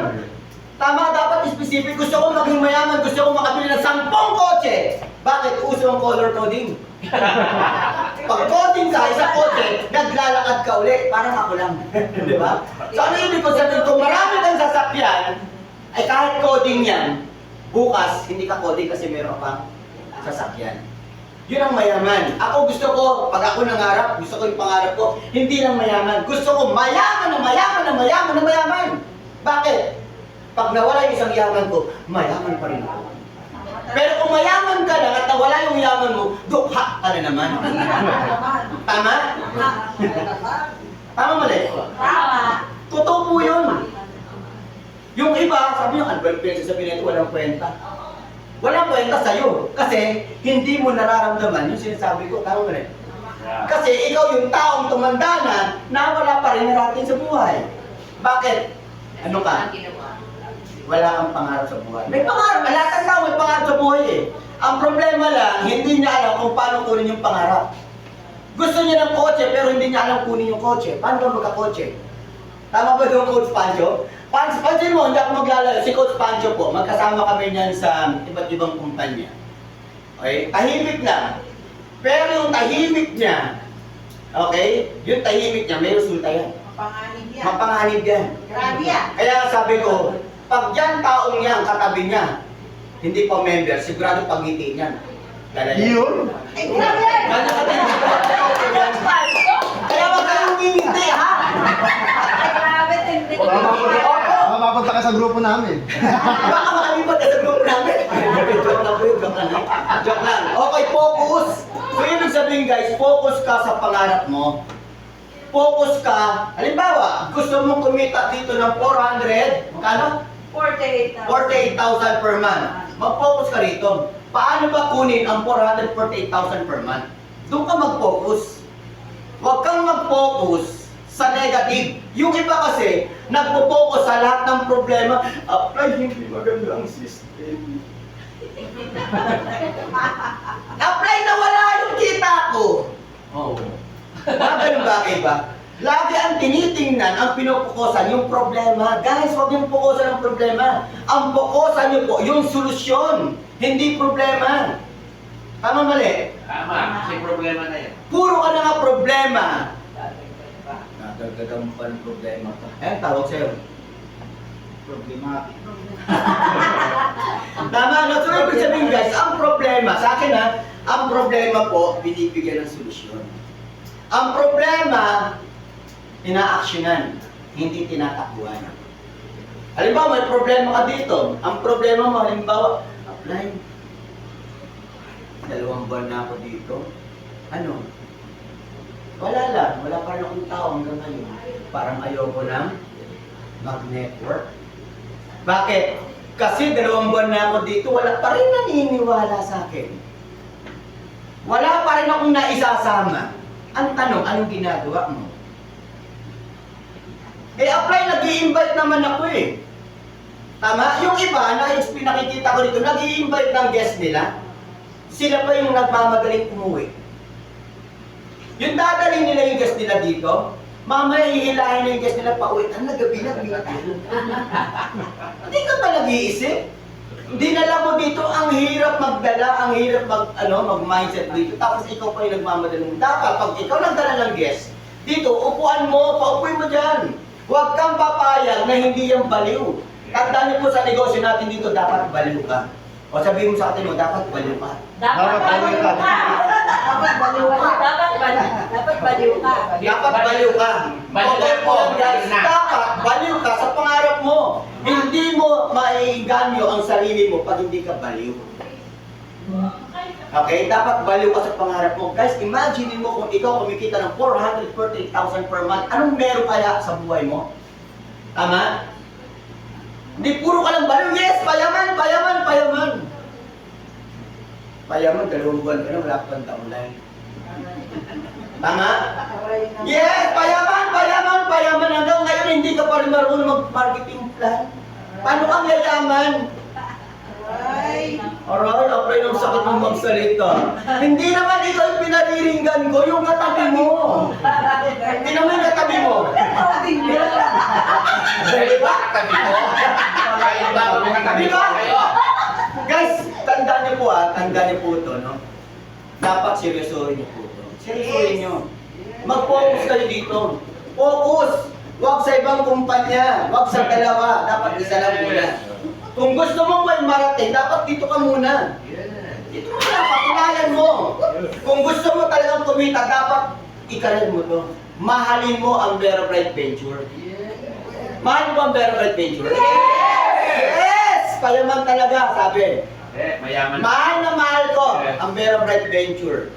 Tama, dapat specific. Gusto ko maging mayaman, gusto ko makabili ng 10 kotse. Bakit? Uso ang color coding. Pag coding ka, isa kotse, naglalakad ka uli. Parang ako lang. Di ba? So ano ibig ko sabihin? Kung marami kang sasakyan, ay kahit coding yan, bukas, hindi ka coding kasi meron pang sasakyan. Yun ang mayaman. Ako gusto ko, pag ako nangarap, gusto ko yung pangarap ko, hindi lang mayaman. Gusto ko mayaman na mayaman na mayaman na mayaman. Bakit? Pag nawala yung isang yaman ko, mayaman pa rin ako. Pero kung mayaman ka lang at nawala yung yaman mo, dukha ka na naman. Tama? Tama mali? Tama. Totoo po yun. Yung iba, sabi nyo, ano ba yung pinagsasabi nito, walang kwenta. Walang kwenta sa'yo. Kasi hindi mo nararamdaman yung sinasabi ko. Tama mali? Kasi ikaw yung taong tumanda na wala pa rin narating sa buhay. Bakit? Ano ka? Wala kang pangarap sa buhay. May pangarap, lahat ng tao may pangarap sa buhay eh. Ang problema lang, hindi niya alam kung paano kunin yung pangarap. Gusto niya ng kotse, pero hindi niya alam kunin yung kotse. Paano ba magka-kotse? Tama ba yung Coach Pancho? Pansin mo, hindi ako maglalayo. Si Coach Pancho po, magkasama kami niyan sa iba't ibang kumpanya. Okay? Tahimik lang. Pero yung tahimik niya, okay? Yung tahimik niya, may resulta yan. Mapanganib yan. Mapanganib yan. Grabe yan. Kaya sabi ko, pag yan taong yan, katabi niya, hindi pa member, sigurado pag-ngiti niyan. Lalaya. Yun? Ay, grabe yan. Gano'n ka din. Kaya wag kayong ngingiti, ha? Ay, grabe. Tindig. Mapapunta ka sa grupo namin. Baka makalipat ka sa grupo namin. Joke lang po yun, joke lang. Joke lang. Okay, focus. So, ibig sabihin guys, focus ka sa pangarap mo. Focus ka. Halimbawa, gusto mong kumita dito ng 400, magkano? 48,000. 48,000 per month. Mag-focus ka rito. Paano ba kunin ang 448,000 per month? Doon ka mag-focus. Huwag kang mag-focus sa negative. Yung iba kasi, nagpo-focus sa lahat ng problema. Apply, hindi maganda ang system. Apply na wala yung kita ko. Oh. Ganun bagay ba? Lagi ang tinitingnan, ang pinupukusan, yung problema. Guys, huwag yung pukusan ng problema. Ang pukusan nyo po, yung solusyon, hindi problema. Tama mali? Tama, kasi problema na yan. Puro ka na nga problema. Nadagdagan mo pa ng problema pa. Eh, tawag sa'yo. Problematic. Tama, no? So, ibig sabihin guys, ang problema, sa akin ha, ang problema po, binibigyan ng solusyon. Ang problema, ina-actionan, hindi tinatakbuhan. Halimbawa, may problema ka dito. Ang problema mo, halimbawa, apply. 2 buwan na ako dito. Ano? Wala lang, wala pa rin akong tao hanggang ngayon. Parang ayoko nang mag-network. Bakit? Kasi 2 buwan na ako dito, wala pa rin naniniwala sa akin. Wala pa rin akong naisasama. Ang tanong, anong ginagawa mo? Apply, nag-i-invite naman ako eh. Tama? Yung iba, na pinakikita ko dito, nag-i-invite ng guest nila. Sila pa yung nagmamadaling umuwi. Yung dadalhin nila yung guest nila dito, mamaya hihilahin na yung guest nila pa uwi. Ang nagabi na, hindi ka ba nag-iisip? Dinala mo dito, ang hirap magdala, ang hirap mag-mindset dito. Tapos ikaw pa yung nagmamadaling. Dapat, pag ikaw nagdala ng guest, dito, upuan mo, paupuin mo dyan. Huwag kang papayag na hindi yan baliw. Tandaan niyo po sa negosyo natin dito, dapat baliw ka. O sabihin mo sa atin mo, dapat baliw ka. Dapat baliw ka. Dapat baliw ka. Dapat baliw ka. Dapat baliw ka. Okay po, guys. Dapat baliw ka sa pangarap mo. Hindi mo maiganyo ang sarili mo pag hindi ka baliw. Okay? Dapat baliw ka sa pangarap mo. Guys, imagine mo kung ikaw kumikita ng 448,000 per month. Anong meron kaya sa buhay mo? Tama? Hindi puro ka lang baliw. Yes, payaman, payaman, payaman. Payaman, 2 buwan ka na, wala ka pang taulay. Tama? Yes, payaman, payaman, payaman. Hanggang ngayon, hindi ka pa rin marunong mag-marketing plan. Paano kang yayaman? Alright, afraid ng sakit mong magsalita. Hindi naman ikaw yung pinariringgan ko, yung katabi mo. Hindi naman yung katabi mo. Di ba? Katabi ko? Kayo ba? Katabi ko kayo? Guys, tandaan niyo po tandaan niyo po ito, no? Dapat seryosohin niyo po ito. Seryosohin niyo. Mag-focus kayo dito. Focus! Huwag sa ibang kumpanya, huwag sa dalawa. Dapat isa lang muna. Kung gusto mong may marating, dapat dito ka muna. Dito mo na, patulayan mo. Kung gusto mo talagang kumita, dapat ikalan mo to. Mahalin mo ang Vero Bright Venture. Mahal mo ang Vero Bright Venture? Yes! Payaman talaga, sabi. Mayaman. Mahal na mahal ko ang Vero Bright Venture.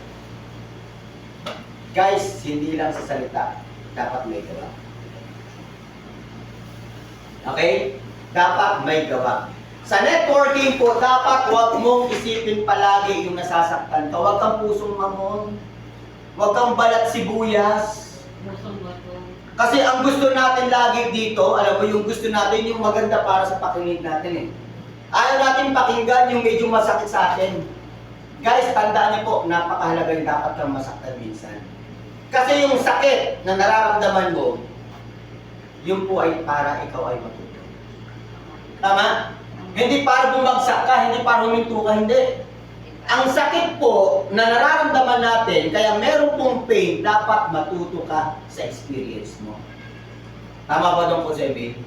Guys, hindi lang sa salita, dapat may gawa. Okay? Dapat may gawa. Sa networking po, dapat huwag mong isipin palagi yung nasasaktan ka. Huwag kang pusong mamon. Huwag kang balat sibuyas. Kasi ang gusto natin lagi dito, alam mo yung gusto natin yung maganda para sa pakinig natin eh. Ayaw natin pakinggan yung medyo masakit sa atin. Guys, tandaan niyo po, napakahalaga yung dapat kang masaktan minsan. Kasi yung sakit na nararamdaman mo, yun po ay para ikaw ay matuto. Tama? Hindi para bumagsak ka, hindi para huminto ka, hindi. Ang sakit po na nararamdaman natin, kaya meron pong pain, dapat matuto ka sa experience mo. Tama ba doon po, Sebi?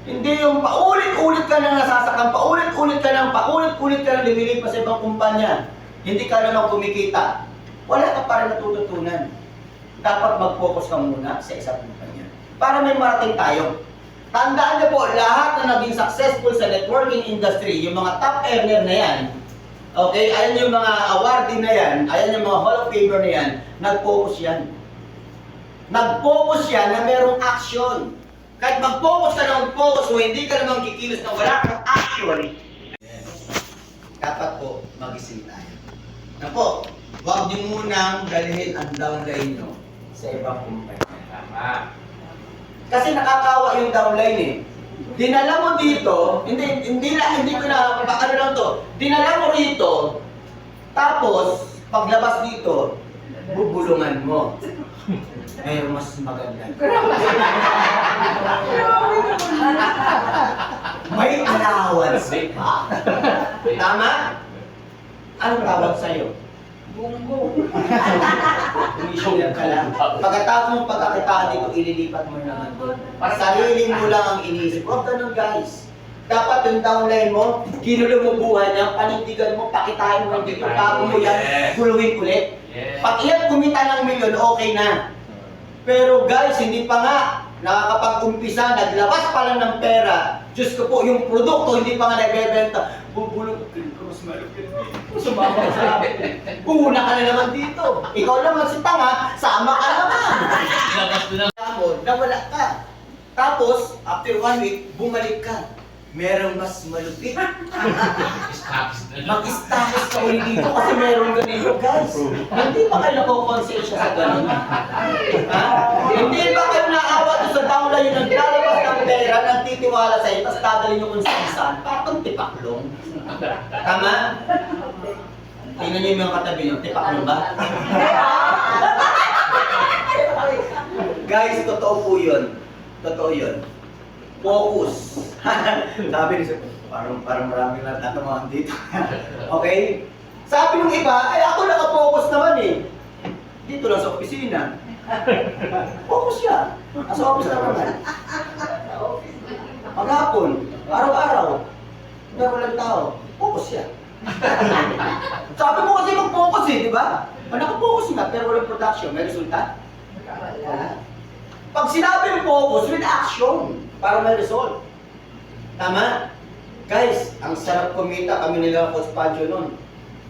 Hindi yung paulit-ulit ka na nasasaktan, paulit-ulit ka na lumilipas sa ibang kumpanya. Hindi ka naman kumikita. Wala ka pa rin natututunan. Dapat mag-focus ka muna sa isang kumpanya. Para may marating tayo. Tandaan niyo po, lahat na naging successful sa networking industry, yung mga top earner na yan, okay, ayan yung mga awardee na yan, ayan yung mga Hall of Famer na yan, nag-focus yan. Nag-focus yan na merong action. Kahit mag-focus ka na mag-focus mo, hindi ka naman kikilos na wala kang action. Dapat po, mag-isip tayo. Na po, huwag niyo munang dalhin ang downline nyo sa ibang kumpanya. Tama. Kasi nakakawa yung downline eh. Dinala mo dito, hindi ko na, ano lang to, dinala mo rito, tapos, paglabas dito, bubulungan mo. Eh, mas maganda. May allowance pa. Tama? Anong tawag sa'yo? Bungo. Umisyon ka lang. Pagkatapos mong pagkakitaan dito, ililipat mo naman. Sarili mo lang ang iniisip. Huwag ganun guys. Dapat yung downline mo, ginulo mo buhay niya, panindigan mo, pakitain mo dito, bago mo yan, guluhin ulit. Pag iyan kumita ng milyon, okay na. Pero guys, hindi pa nga nakakapag-umpisa, naglabas pa lang ng pera. Diyos ko po, yung produkto hindi pa nga nagbebenta. Bubulog ko mas malupit. mo sumama ka sa akin? Una ka na naman dito. Ikaw naman si tanga, sama ka naman. Labas na Tapos, nawala ka. Tapos, after 1 week, bumalik ka. Merong mas malupit. Stops na lang. Mag-status ka ulit dito kasi meron ganito, guys. Hindi ba kayo nakukonsensya sa ganun? Ha? Hindi ba kayo naawa doon sa taong na yun naglalabas ng pera, nagtitiwala sa'yo, tapos dadalhin nyo kung saan? Parang tipaklong. Tama? Tingnan nyo yung mga katabi nyo, tipaklong ba? Guys, totoo po yun. Totoo yun. Focus. Sabi ni Sir, parang marami na tatamaan dito. Okay? Sabi ng iba, ay ako nakapokus naman eh. Dito lang sa opisina. Focus siya. Nasa office lang naman. Maghapon, araw-araw. Pero walang tao. Focus siya. Sabi mo kasi mag-focus eh, di ba? Nakapokus nga, pero walang production. May resulta? Wala. Pag sinabi yung focus with action, para may result. Tama? Guys, ang sarap kumita kami nila Coach Pancho noon.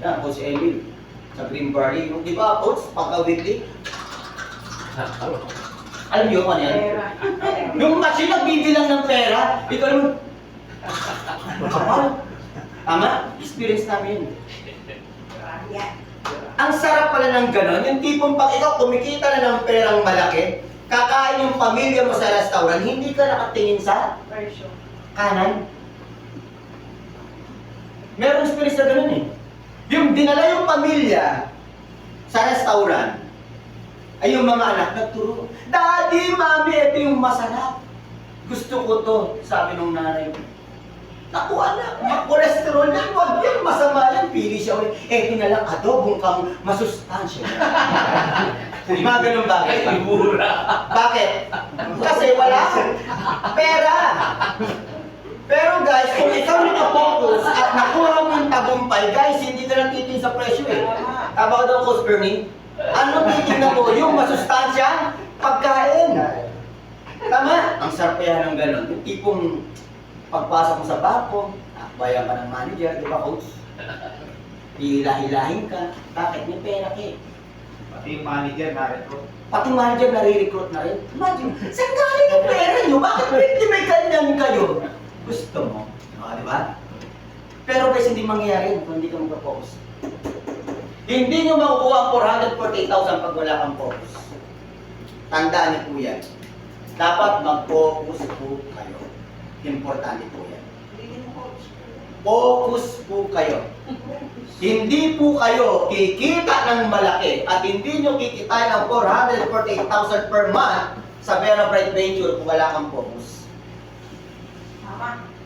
Yan, Coach Emil. Sa Green Valley. Di ba, Coach? Pagka-weekly. Alam niyo ano yan? Yung machine nagbibilang ng pera, ikaw naman. Kapal. Tama? Experience namin. Ang sarap pala ng ganon, yung tipong pag ikaw kumikita na ng perang malaki, kakain yung pamilya mo sa restaurant, hindi ka nakatingin sa kanan. Meron experience na ganun eh. Yung dinala yung pamilya sa restaurant, ay yung mga anak nagturo, Daddy, Mami, ito yung masarap. Gusto ko to, sabi nung nanay ko. Naku anak, mag-cholesterol yan, wag yan, masama yan. Pili siya ulit, eto na lang, adobong kang masustansya. Mga ganun bagay. Mura. Bakit? Kasi wala akong pera. Pero guys, kung ikaw nakapokus at nakuha mo yung tagumpay, guys, hindi ka natitin sa presyo eh. Tama daw, Coach Bernie? Ano titignan mo? Yung masustansya, pagkain. Tama? Ang sarap kaya ng gano'n. Yung tipong pagpasok mo sa bangko, akbayan ka ng manager, di ba, Coach? Hilahilahin ka. Bakit? May pera ka eh. Pati yung manager na-recruit. Pati manager nare-recruit na rin. Imagine, saan galing yung pera nyo? Bakit hindi may ganyan kayo? Gusto mo. Di ba? Pero guys, hindi mangyayari kung hindi ka mag-focus. Hindi nyo makukuha ang 448,000 pag wala kang focus. Tandaan niyo po yan. Dapat mag-focus po kayo. Importante po yan. Focus po kayo. Hindi po kayo kikita ng malaki at hindi nyo kikitain ng 448,000 per month sa Vera Bright Venture kung wala kang focus.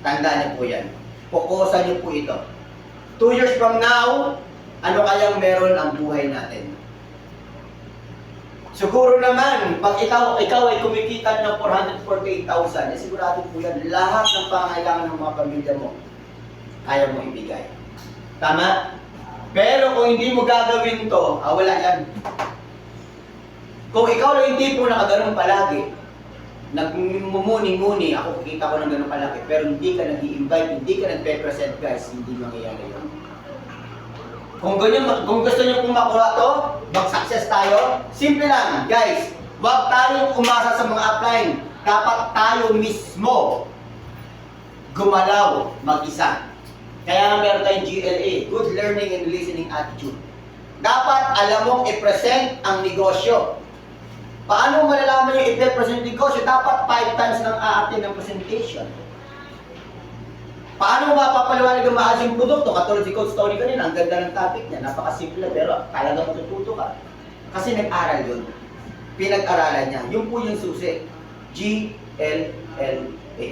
Tandaan niyo po yan. Fokusan niyo po ito. 2 years from now, ano kayang meron ang buhay natin? Siguro naman, pag ikaw ay kumikita ng 448,000, sigurado po yan, lahat ng pangailangan ng mga pamilya mo, kaya mo ibigay. Tama? Pero kung hindi mo gagawin to, wala yan. Kung ikaw lang hindi po nakaganon palagi, nagmumuni-muni, ako kikita ko ng ganon palagi, pero hindi ka nag-i-invite, hindi ka nagpe-present, guys, hindi mangyayari yun. Kung gusto niyo pong makuha to, mag-success tayo, simple lang, guys, huwag tayong umasa sa mga upline. Dapat tayo mismo gumalaw mag-isa. Kaya nga meron tayong GLA, Good Learning and Listening Attitude. Dapat alam mong i-present ang negosyo. Paano malalaman yung i-present yung negosyo? Dapat 5 times ng aatin ng presentation. Paano mapapaliwanag ang maayos yung produkto? Katulad si Coach Tony kanina, ang ganda ng topic niya, napakasimple pero talaga matututo ka. Kasi nag-aral yun. Pinag-aralan niya. Yun po yung susi. GLLA.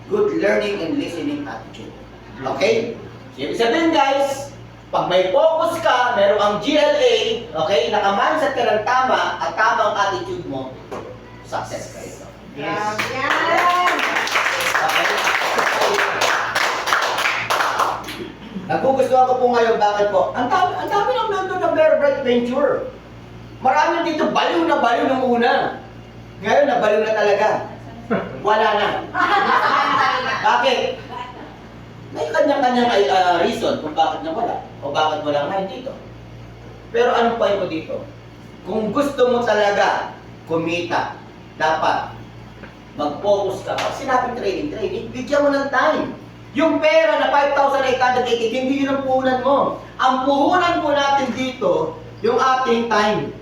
Good Learning and Listening Attitude. Okay? So, ibig sabihin guys, pag may focus ka, meron ang GLA, okay, naka-mindset ka ng tama at tamang attitude mo, success ka ito. Yan! Okay? Nagugustuhan ko po ngayon, bakit po? Ang dami ng member ng Vera Bright Venture. Marami dito baliw ng una. Ngayon, nabaliw na talaga. Wala na. Bakit? May kanya-kanyang reason kung bakit nawala o bakit wala ngayon dito. Pero anong point ko dito? Kung gusto mo talaga kumita, dapat mag-focus ka. Pag sinabing training, bigyan mo ng time. Yung pera na 5,880, hindi yun ang puhunan mo. Ang puhunan po natin dito, yung ating time.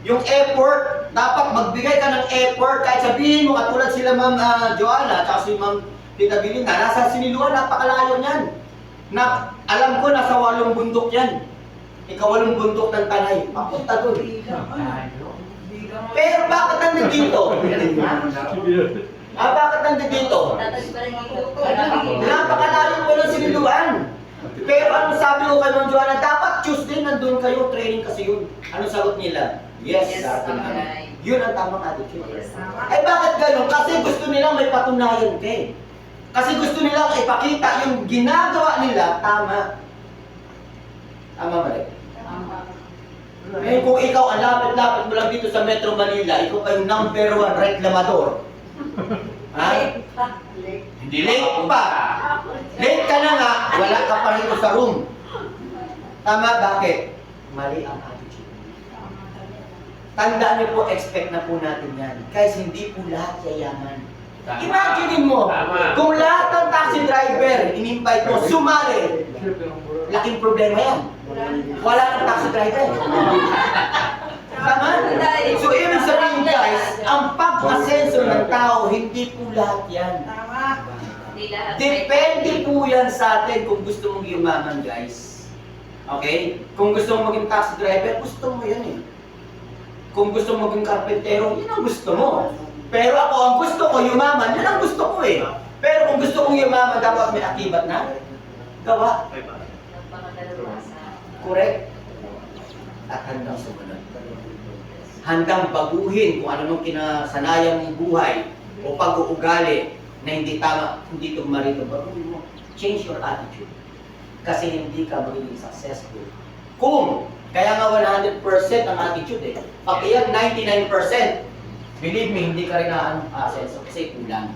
Yung effort, dapat magbigay ka ng effort. Kahit sabihin mo, katulad sila Ma'am Joanna, at si Ma'am Tita Bilina, nasa Siniluan, napakalayo niyan. Na, alam ko, nasa 8 bundok yan. Ikaw 8 bundok ng Tanay. Papunta doon. Pero bakit nandun dito? Bakit nandun dito? Napakalayo po ng Siniluan. Pero anong sabi ko kay Ma'am Joanna, dapat Tuesday nandun kayo, training kasi yun. Anong sagot nila? Yes, yun ang tamang attitude. Eh bakit ganun? Kasi gusto nilang may patunayan ka eh. Kasi gusto nilang ipakita yung ginagawa nila, tama. Tama ba rin? Eh kung ikaw ang lapit-lapit mo lang dito sa Metro Manila, ikaw pa yung number 1 reklamador. Ha? Hindi Late pa. Late ka na nga, wala ka pa rito sa room. Tama, bakit? Mali ang attitude. Tandaan niyo po, expect na po natin yan. Guys, hindi po lahat yayaman. Imagine mo, kung lahat ng taxi driver, in-invite mo, sumali, laking problema yan. Wala kang taxi driver. Tama? So, ibig sabihin guys, ang pag-asenso ng tao, hindi po lahat yan. Depende po yan sa atin kung gusto mong yumaman guys. Okay? Kung gusto mong maging taxi driver, gusto mo yan eh. Kung gusto mong maging karpentero, yun ang gusto mo. Pero ako, ang gusto ko yumaman, yun ang gusto ko eh. Pero kung gusto kong yumaman, dapat may akibat na gawa. Correct? At handang sumunod. Handang baguhin kung ano nung kinasanayang mong buhay o pag-uugali na hindi tama, hindi tugma rito. Baguhin mo. Change your attitude. Kasi hindi ka magiging successful. Kung, kaya nga 100% ang attitude eh. Pag iyan 99%, believe me, hindi ka rin na-asenso kasi kulang.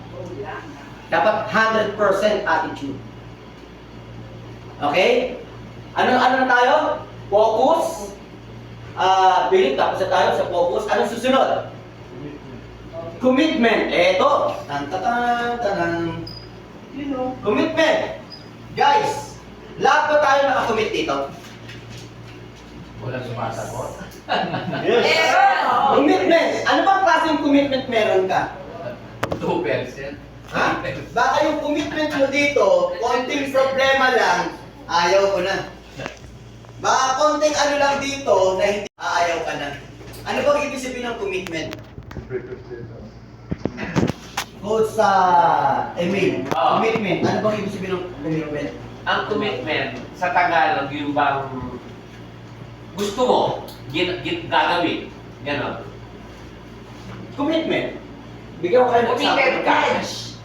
Dapat 100% attitude. Okay? Ano na tayo? Focus. Believe, tapos na tayo sa focus. Anong susunod? Commitment. Eto. Tan-tan-tan. Commitment. Guys, lahat ba tayo nakakommit dito? Walang sumasagot. Yes. Commitment. Ano bang klaseng commitment meron ka? 2%. Ha? Baka yung commitment mo dito, konting problema lang, ayaw ko na. Baka konting ano lang dito na hindi ayaw ka na. Ano bang ibig sabihin ng commitment? Quote sa email. Commitment. Ano bang ibig sabihin ng commitment? Ang commitment sa Tagalog yung bang gusto mo gagawin. Ganon. Commitment. Bigyan ko kayo ng Committed ka.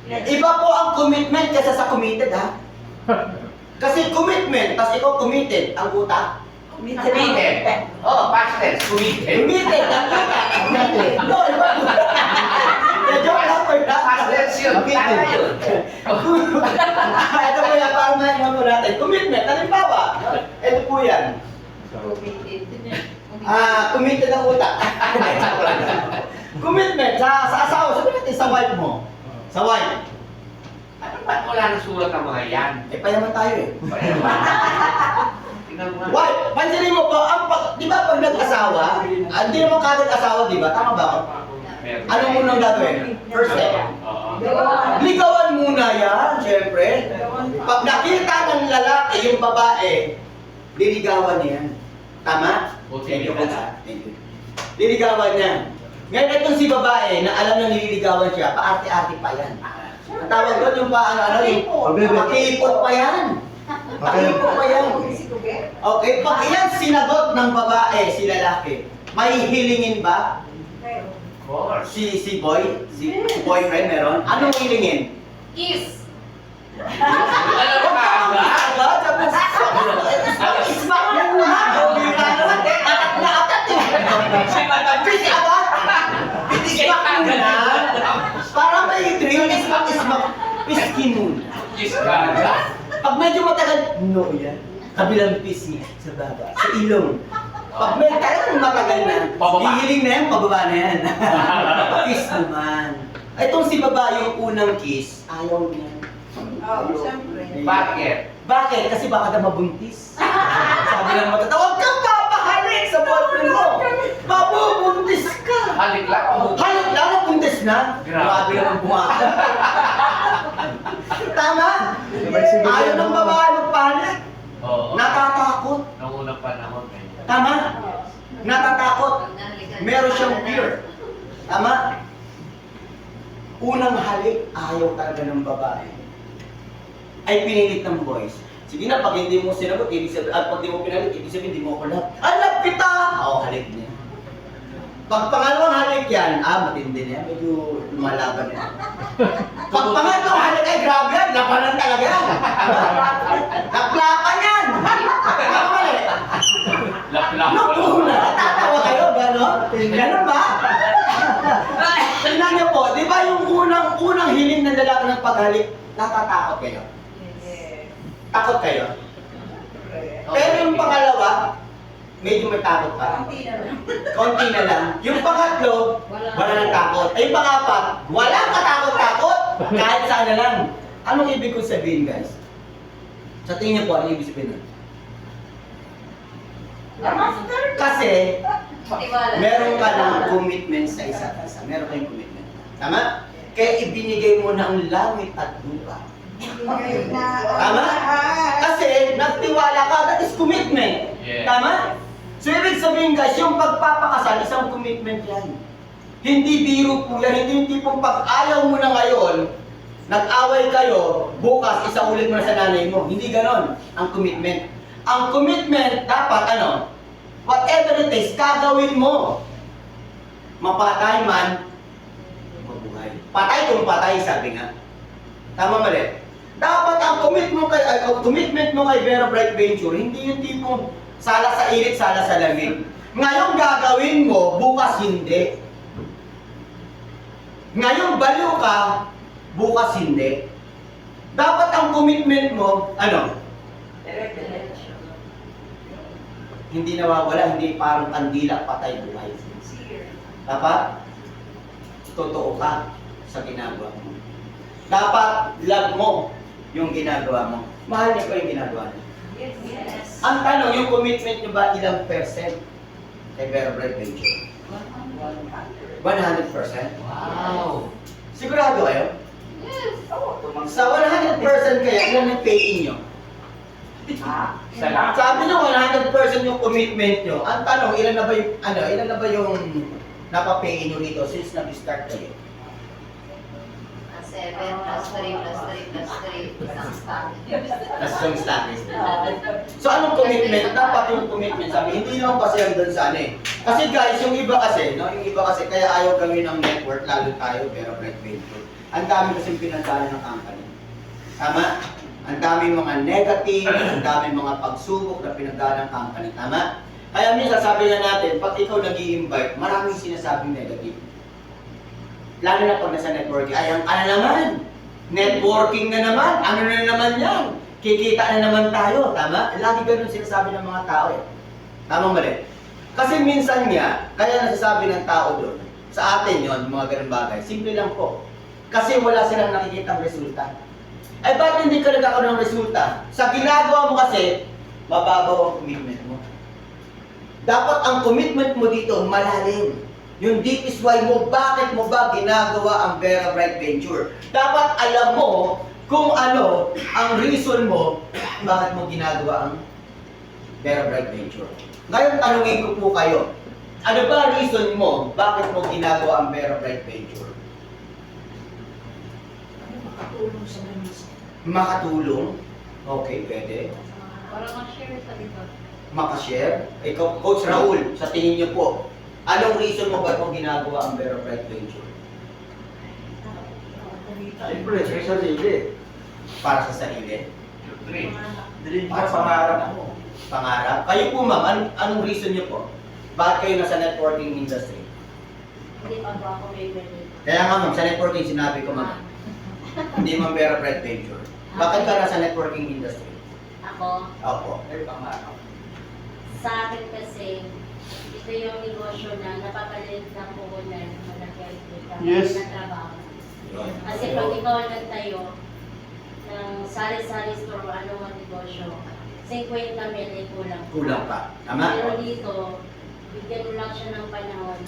Iba po ang commitment kaysa sa committed ha. Kasi commitment, tas ikaw committed, ang utak. Committed. Oh, past tense. Committed. Committed, ang utak. No, iba po. Joke lang for that. Past tense yun. Tama yun. Ito po yan, parang mahingan mo natin. Commitment, halimbawa. Ito po yan. Committed ang utak. Commitment sa asawa, sabi natin sa wife mo. Sa wife. Ano ba't wala nang sulat ang mga yan? Payaman tayo eh. Tingnan mo. Wife, pansinin mo po, di ba pag nag-asawa, hindi naman kagad asawa, di ba? Tama ba ako? Meron. Ano munang gagawin? First step. Oo. Ligawan muna yan, syempre. Pag nakita ng lalaki yung babae, liligawan niya yan. Tama? Thank you, Coach. Thank you. Liligawan niya. Ngayon itong si babae na alam na nililigawan siya, paarte-arte pa yan. Ang tawag doon yung pakipot pa yan. Pakipot pa yan. Okay, pag iyan sinagot ng babae, si lalaki, may hilingin ba? Of course. Si boyfriend meron? Anong hilingin? Kiss. Alam ka ba? Ismak mo muna! Bira naman, atat na atat eh! Si Madam Please, atat! Ismak muna! Para may drill, ismak, piskin muna. Kiss ka agad? Pag medyo matagal, no yan. Kabilang pisngi sa baba, sa ilong. Pag may talagang matagal na, Pababa. hihiling na yan, pababa na yan. Kiss naman. Itong si baba yung unang kiss, ayaw niya. Oo, siyempre. Bakit? Bakit? Kasi baka na mabuntis. Sabi ng matata, huwag kang papahalik sa boyfriend mo. Mabubuntis ka. Halik lang. Halit lang na buntis na. Grabe. Grabe naman bumaka. Tama? Ayaw ng babae magpahalik. Oo. Natatakot. Noong unang panahon. eh. Tama? Natatakot. Meron siyang fear. Tama? Unang halik, ayaw talaga ng babae. Ay pinilit ng boys. Sige na, pag hindi mo sinagot, ibig sabihin, at pag di mo pinalit, ibig sabihin, hindi mo ako love. Love kita! Oo, halik niya. Pag pangalawang halik yan, matindi na yan, medyo lumalaban na yan. Pag pangatlong halik, ay grabe yan, labanan talaga yan. Laplapan yan! Ano mali? Lap-lap. Naku na, tatawa kayo, gano'n? Gano'n ba? Tingnan niyo po, di ba yung unang hiling ng lalaki ng paghalik, natatakot kayo? Takot kayo? Pero yung pangalawa, medyo may takot pa. Konti na lang. Konti na lang. Yung pangatlo, wala nang takot. Ay yung pangapat, walang katakot-takot. Kahit saan na lang. Anong ibig kong sabihin, guys? Sa tingin niyo po, anong ibig sabihin nun? Kasi, meron ka ng commitment sa isa't isa. Meron kayong commitment. Tama? Kaya ibinigay mo ng langit at lupa. Tama? Kasi nagtiwala ka, that is commitment. Yeah. Tama? So ibig sabihin guys, yung pagpapakasal, isang commitment yan. Hindi biro po yan, hindi yung tipong pag ayaw mo na ngayon, nag-away kayo, bukas isaulit mo na sa nanay mo. Hindi ganon ang commitment. Ang commitment, dapat ano, whatever it is, gagawin mo. Mapatay man, mabuhay. Patay kung patay, sabi nga. Tama mali? Dapat ang commitment mo kay Vera Bright Venture, hindi yung tipong sala sa init, sala sa lamig. Ngayon gagawin mo, bukas hindi. Ngayon baliw ka, bukas hindi. Dapat ang commitment mo, ano? Hindi nawawala, hindi parang kandila, patay buhay. Dapat, totoo ka sa ginagawa mo. Dapat, love mo yung ginagawa mo. Mahal niyo pa yung ginagawa niyo. Ang tanong, yung commitment niyo ba ilang percent kay Vera Bright Venture? 100%? Wow. Sigurado kayo? Sa 100% kaya, ilan ang pay niyo? Sabi niyo 100% yung commitment niyo. Ang tanong, ilan na ba yung napapay niyo rito since nag-start kayo? 7 plus 3 plus 3 plus 3 isang stack. Tapos yung status. So anong commitment? Dapat yung commitment. Sabi, hindi naman kasi ang doon sa ano eh. Kasi guys, yung iba kasi, kaya ayaw gawin ng network, lalo tayo, Vera Bright Venture. Ang dami kasing pinagdala ng company. Tama? Ang daming mga negative, ang daming mga pagsubok na pinagdala ng company. Tama? Kaya minsan sabi nga natin, pag ikaw nag-i-invite, maraming sinasabing negative. Lalo na pag nasa networking, ay ang ano naman, networking na naman, ano na naman yan, kikita na naman tayo, tama? Lagi ganun sinasabi ng mga tao eh. Tama mali? Kasi minsan nga, kaya nasasabi ng tao doon, sa atin yon mga ganun bagay, simple lang po. Kasi wala silang nakikitang resulta. Ay ba't hindi ka nagkakaroon ng resulta? Sa ginagawa mo kasi, mababaw ang commitment mo. Dapat ang commitment mo dito, malalim. Yung deep is why mo, bakit mo ba ginagawa ang Vera Bright Venture? Dapat alam mo kung ano ang reason mo, bakit mo ginagawa ang Vera Bright Venture. Ngayon, tanungin ko po kayo, ano ba reason mo, bakit mo ginagawa ang Vera Bright Venture? Makatulong sa mga. Makatulong? Okay, pwede. Para ma-share sa iba. Makashare? Ikaw, Coach Raul, sa tingin niyo po, anong reason mo ba kung ginagawa ang Vera Bright Venture? Siyempre, sa sarili. Para sa sarili? Dream. Para sa pangarap mo. Pangarap? Kayo po ma'am, anong reason niyo po? Bakit kayo nasa networking industry? Hindi pa ba ako may ganito? Kaya nga ma'am, sa networking sinabi ko ma'am, hindi ma'am Vera Bright Venture. Bakit ka nasa networking industry? Ako, Opo. sa akin kasi, ito yung negosyo na napapalit ng puhunan, malaki ang kita, Yes. ng trabaho. Kasi pag ikaw ang nagtayo ng sari-sari store, ano ang negosyo, 50 mil ay kulang. Kulang pa. Tama? Pero dito, bigyan mo lang siya ng panahon.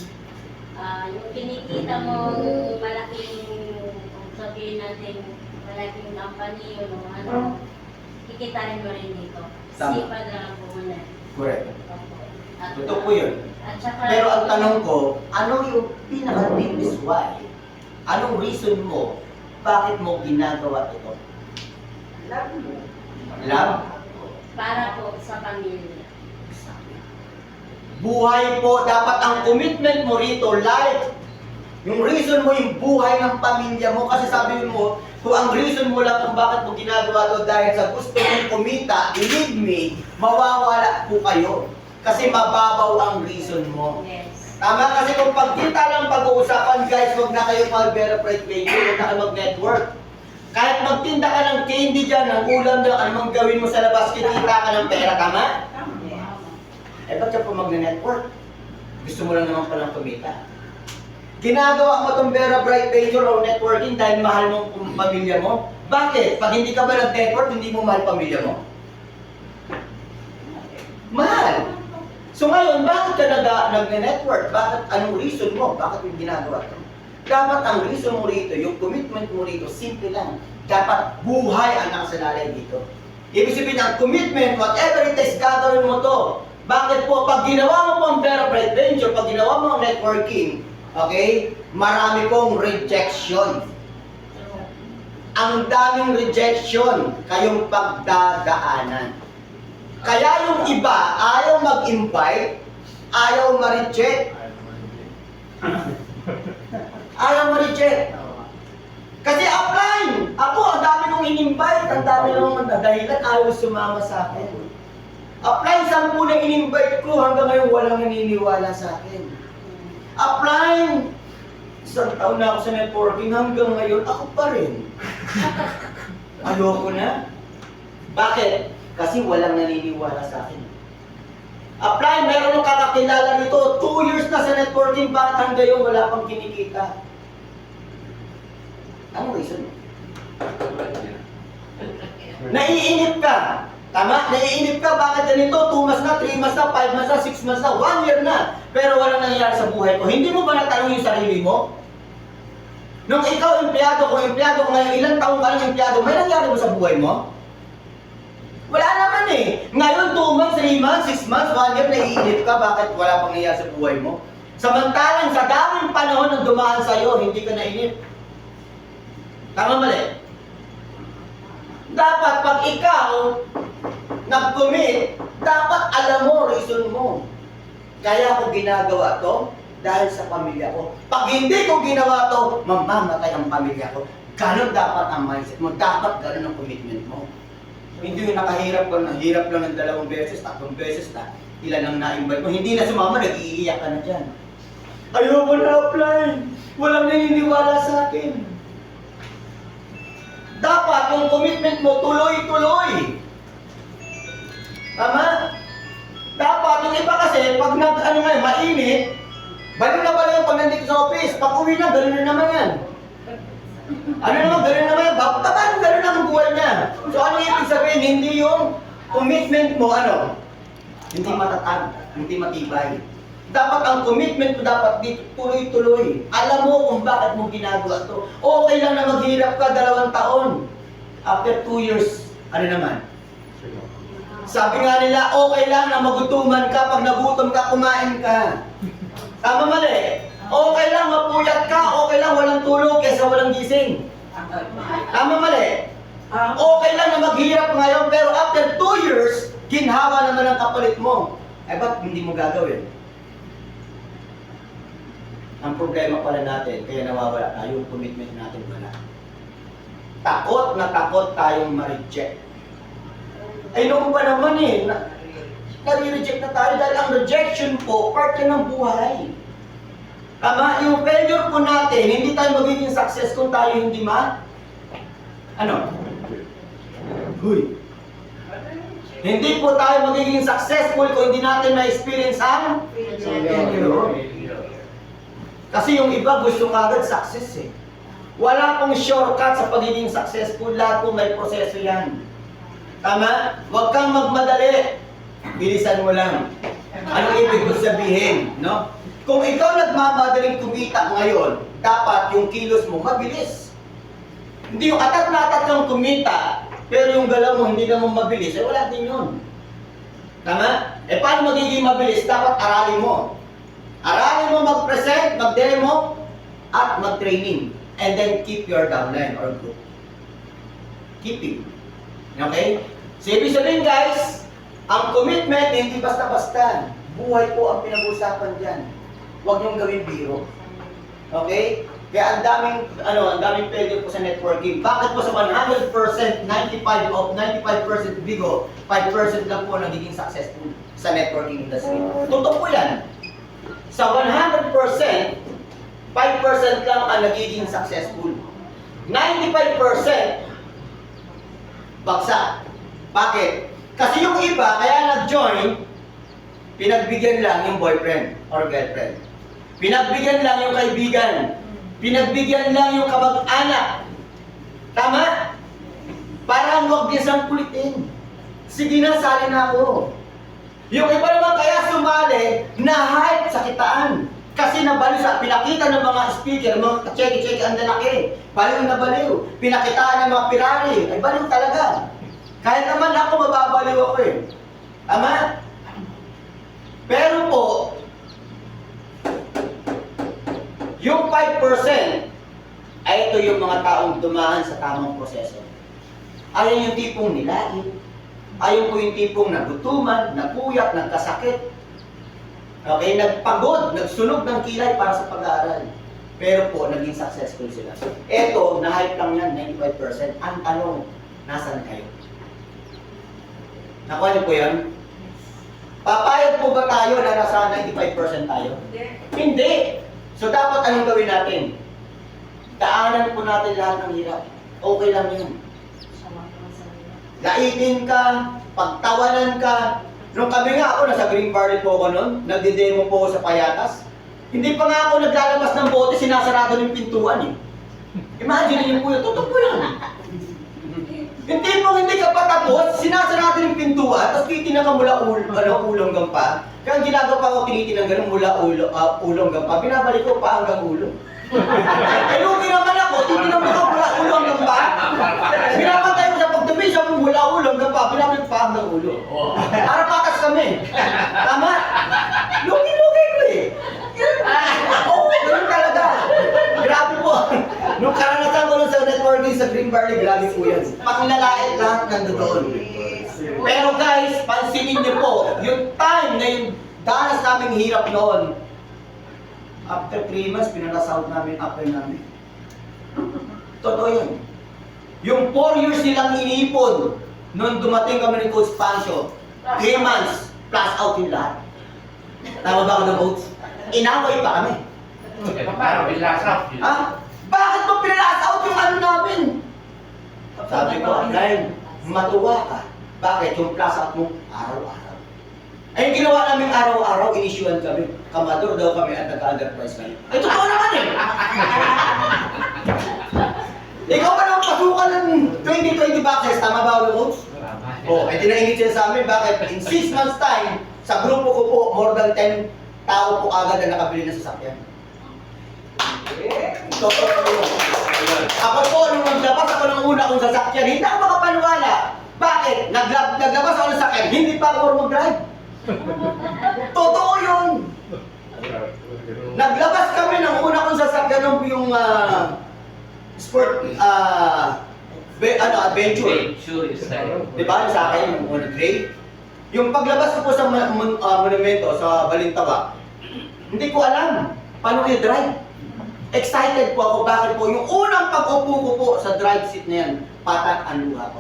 Yung kinikita mo malaking, kung sabihin natin, malaking company o ano, kikitain mo rin dito. Tama. Sipag lang ang puhunan. Correct. At, Totoo po yun. At saka, Pero ang tanong ko, ano yung pinaka-deepest why? Anong reason mo? Bakit mo ginagawa ito? Love? para po sa pamilya. Buhay po, dapat ang commitment mo rito, life. Yung reason mo yung buhay ng pamilya mo. Kasi sabi mo, kung ang reason mo lang kung bakit mo ginagawa to dahil sa gusto mong kumita, believe me, mawawala po kayo. Kasi mababaw ang reason mo. Yes. Tama kasi kung pagkita lang pag-uusapan, guys, huwag na kayo mag-verify page, huwag na kayo mag-network. Kahit magtinda ka ng candy dyan, ng ulam dyan, anong gawin mo sa labas, kikita ka ng pera, tama? Eh, ba't ka pa mag-network? Gusto mo lang naman palang kumita. Ginagawa mo itong Vera Bright Venture o networking dahil mahal mo ang pamilya mo? Bakit? Pag hindi ka ba nag-network, hindi mo mahal pamilya mo? Mahal! So ngayon, bakit ka nag-network? Bakit? Anong reason mo? Bakit yung ginagawa ito? Dapat ang reason mo rito, yung commitment mo rito, simple lang. Dapat buhay ang nakasalalay dito. Ibig sabihin ang commitment, whatever it is, gagawin mo to. Bakit po? Pag ginawa mo po ang Vera Bright Venture, pag ginawa mo ang networking, okay, marami pong rejection. Ang daming rejection, kayong pagdadaanan. Kaya yung iba, ayaw mag-invite, ayaw ma-reject. Ayaw ma-reject. Kasi offline, ako, ang dami kong in-invite, ang dami kong dahilan, ayaw sumama sa akin. Offline, 10 na in-invite ko, hanggang ngayon walang naniniwala sa akin. Offline, 1 taon na ako sa networking, hanggang ngayon ako pa rin. Ayoko na. Bakit? Kasi walang naniniwala sa akin. Apply, meron nung kakakilala nito, 2 years na sa networking, bakit hanggang ngayon wala pang kinikita? Anong reason? Naiinip ka. Tama? Naiinip ka, bakit ganito? 2 months na, 3 months na, 5 months na, 6 months na, 1 year na. Pero walang nangyayari sa buhay ko. Hindi mo ba natanong yung sarili mo? Nung ikaw empleyado ko ngayon, ilang taong ka ng empleyado, may nangyari mo sa buhay mo? Wala naman eh. Ngayon, 2 months, 3 months, 6 months, 1 year, naiinip ka, bakit wala pang nangyayari sa buhay mo? Samantalang sa daming panahon na dumaan sa'yo, hindi ka nainip. Tama mali? Dapat pag ikaw nag-commit, dapat alam mo, reason mo. Kaya ako ginagawa to dahil sa pamilya ko. Pag hindi ko ginawa to, mamamatay ang pamilya ko. Ganon dapat ang mindset mo. Dapat ganon ang commitment mo. Hindi yung nakahirap ka, nahirap lang ng 2 beses, 3 beses na, ilan ang na-invite mo. Hindi na sumama, nag-iiyak ka na dyan. Ayoko na apply. Walang naniniwala sa akin. Dapat yung commitment mo tuloy-tuloy. Tama? Dapat yung iba kasi, pag mainit, balik na pala yung pag nandito sa office. Pag uwi na, gano'n na naman yan. Ano naman, gano'n naman yan. Paano gano'n ang buhay niya? So ano ibig sabihin? Hindi yung commitment mo, hindi matatag, hindi matibay. Dapat ang commitment mo dapat dito, tuloy-tuloy. Alam mo kung bakit mo ginagawa to. Okay lang na maghirap ka 2 taon. After 2 years, ano naman? Sabi nga nila, okay lang na magutuman ka, pag nagutom ka, kumain ka. Tama mali? Okay lang mapuyat ka, okay lang walang tulog kaysa walang gising. Tama mali? Okay lang na maghirap ngayon, pero after 2 years, ginhawa naman ang kapalit mo. Eh, ba't hindi mo gagawin? Ang problema pala natin, kaya nawawala tayo, yung commitment natin wala. Takot na takot tayong ma-reject. Ay, noon pa naman eh, nare-reject na tayo dahil ang rejection po, part yan ng buhay. Tama, yung failure po natin, hindi tayo magiging success kung tayo hindi Huy. Hindi po tayo magiging successful kung hindi natin na-experience ang failure. Kasi yung iba gusto kagad success eh. Wala pong shortcut sa pagiging successful. Lahat po may proseso yan. Tama? Huwag kang magmadali. Bilisan mo lang. Anong ibig ko sabihin? No? Kung ikaw nagmamadaling kumita ngayon, dapat yung kilos mo mabilis. Hindi yung atat na atat kang kumita, pero yung galaw mo hindi naman mabilis, eh wala din yun. Tama? Eh paano magiging mabilis? Dapat aralin mo. Aralin mo mag-present, mag-demo, at mag-training. And then keep your downline or group. Keep it. Okay? So ibig sabihin guys, ang commitment hindi basta-basta. Buhay po ang pinag-uusapan dyan. Huwag niyong gawin biro. Okay? Kaya ang daming pwede po sa networking. Bakit po sa 100%, 95% bigo, 5% lang po nagiging successful sa networking industry? Totoo po yan. Sa 100%, 5% lang ang nagiging successful. 95% bagsak. Bakit? Kasi yung iba, kaya nag-join, pinagbigyan lang yung boyfriend or girlfriend. Pinagbigyan lang yung kaibigan. Pinagbigyan lang yung kamag-anak. Tama? Parang huwag din siyang kulitin. Sige na, sali na ako. Yung iba naman kaya sumali, na-hype sa kitaan. Kasi nabaliw sa pinakita ng mga speaker, mga check-check ang lalaki. Baliw na baliw. Pinakitaan ng mga Ferrari. Ay baliw talaga. Kahit naman ako, mababaliw ako eh. Tama? Pero po, yung 5% ay ito yung mga taong dumaan sa tamang proseso. Ayan yung tipong nilait. Ayon po yung tipong nagutuman, napuyat, nagkasakit. Okay, nagpagod, nagsunog ng kilay para sa pag-aaral. Pero po, naging successful sila. Eto, na-hype lang yan, 95%. Ang tanong, nasan kayo? Nakuha niyo po yan? Papayag po ba tayo na nasa 95% tayo? Hindi! So dapat anong gawin natin? Daanan po natin lahat ng hirap. Okay lang yun. Laitin ka, pagtawanan ka. Nung kami nga ako, nasa Green Valley po ako noon, nagde-demo po ako sa Payatas. Hindi pa nga ako naglalabas ng bote, sinasarado ng pintuan eh. Imagine niyo po yun, totoo po yun. Hindi mo hindi ka pa tapos, sinasarado ng pintuan, tapos titinan ka mula ulong hanggang pa. Kaya ang ginagawa ko, tinitinang ganun mula ulo hanggang pa, binabalik ko pa hanggang ulo. Eh, lugi naman ako, titinan mo ka mula ulo hanggang pa. Binapatay mo sa pagdumi, siya mula ulo hanggang pa, binabalik pa hanggang ulo. Para patas kami. Tama? Lugi-lugi ko eh. Oo, ganun talaga. Grabe po. Nung karanasan ko nun sa networking sa Green Valley, grabe po yan. Pakilalait lahat nandoon. Pero guys, pansinin niyo po, yung time na yung danas naming hirap noon, after 3 months, pinarasout namin upper namin. Totoo yun. Yung 4 years nilang iniipon, noon dumating kami ni Coach Pancho, 3 months, plus out yung lahat. Tama ba ako ng coach? Inaway pa kami. Paano? Bilasaw. Ha? Bakit mo pinalasout yung ano namin? Sabi ko, Brian, matuwa ka. Bakit? Yung plus out mo, araw-araw. Ay, yung ginawa namin araw-araw, inisyuan kami. Kamador daw kami at nagka-enterprise kami. Ay, totoo naman eh! Ikaw pa naman pasukan ng 2020 boxes, tama ba ako, coach? Oh, ay tinaingit siya sa amin, bakit? In 6 months time, sa grupo ko po, more than 10 tao po agad na nakabili ng sasakyan. Totoo po yun. Ako po, nung naglabas ako ng una kong sasakyan, hindi ako makapaniwala. Bakit? Naglabas ako ng sasakyan, hindi pa ako mag-drive. Totoo yun. Naglabas kami ng una kong sasakyan yung sport, adventure. Sure is tayo. Diba? Sa akin, yung grade. Yung paglabas ko po sa monumento, sa Balintawa, hindi ko alam paano i-drive. Excited po ako. Bakit po? Yung unang pag-upo ko po sa drive seat na yan, patak ang luha ko.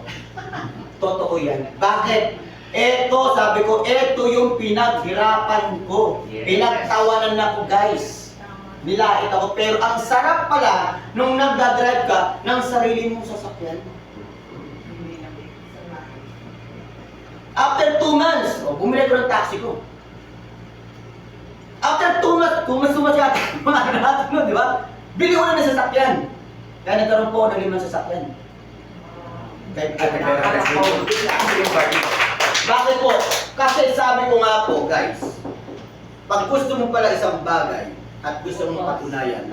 Totoo yan. Bakit? Eto, sabi ko, eto yung pinaghirapan ko. Pinagtawanan ako, guys. Nilait ako. Pero ang sarap pala nung nagdadrive ka ng sarili mong sasakyan. After 2 months, bumili ko ng taxi ko. After 2 months yata, mga ano natin nun, di ba? Bili ko na ng sasakyan. Kaya nagkaroon po ako ng 5 sasakyan. Bakit po? Kasi sabi ko nga po, guys, pag gusto mo pala isang bagay at gusto mo patunayan,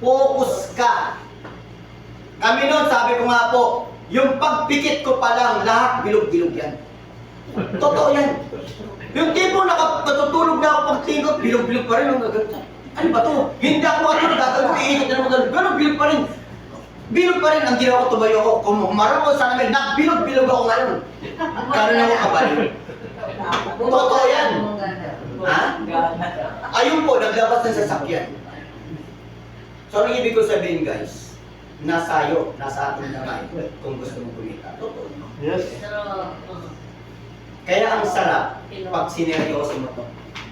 focus ka. Kami noon, sabi ko nga po, yung pagpikit ko pa lang, lahat bilog-bilog yan. Totoo yan. Yung tipo nakatutulog na ako pagtingog, bilog-bilog pa rin. Ano ba to? Hindi ako makatulog, gagawin, iikot na naman gano'n. Gano'n, bilog pa rin. Bilog pa rin ang ginawa ko, tumayo ako. Kung umarap ko sa namin, nagbilog-bilog ako ngayon. Karoon ako kabalik. Totoo yan. Ha? Ayun po, naglabas ng sasakyan. So, ang ibig ko sabihin, guys, nasayo, nasa atin naman kung gusto mo kumita. Totoo. Yes. Pero, Kaya ang sarap pag sineryoso mo to.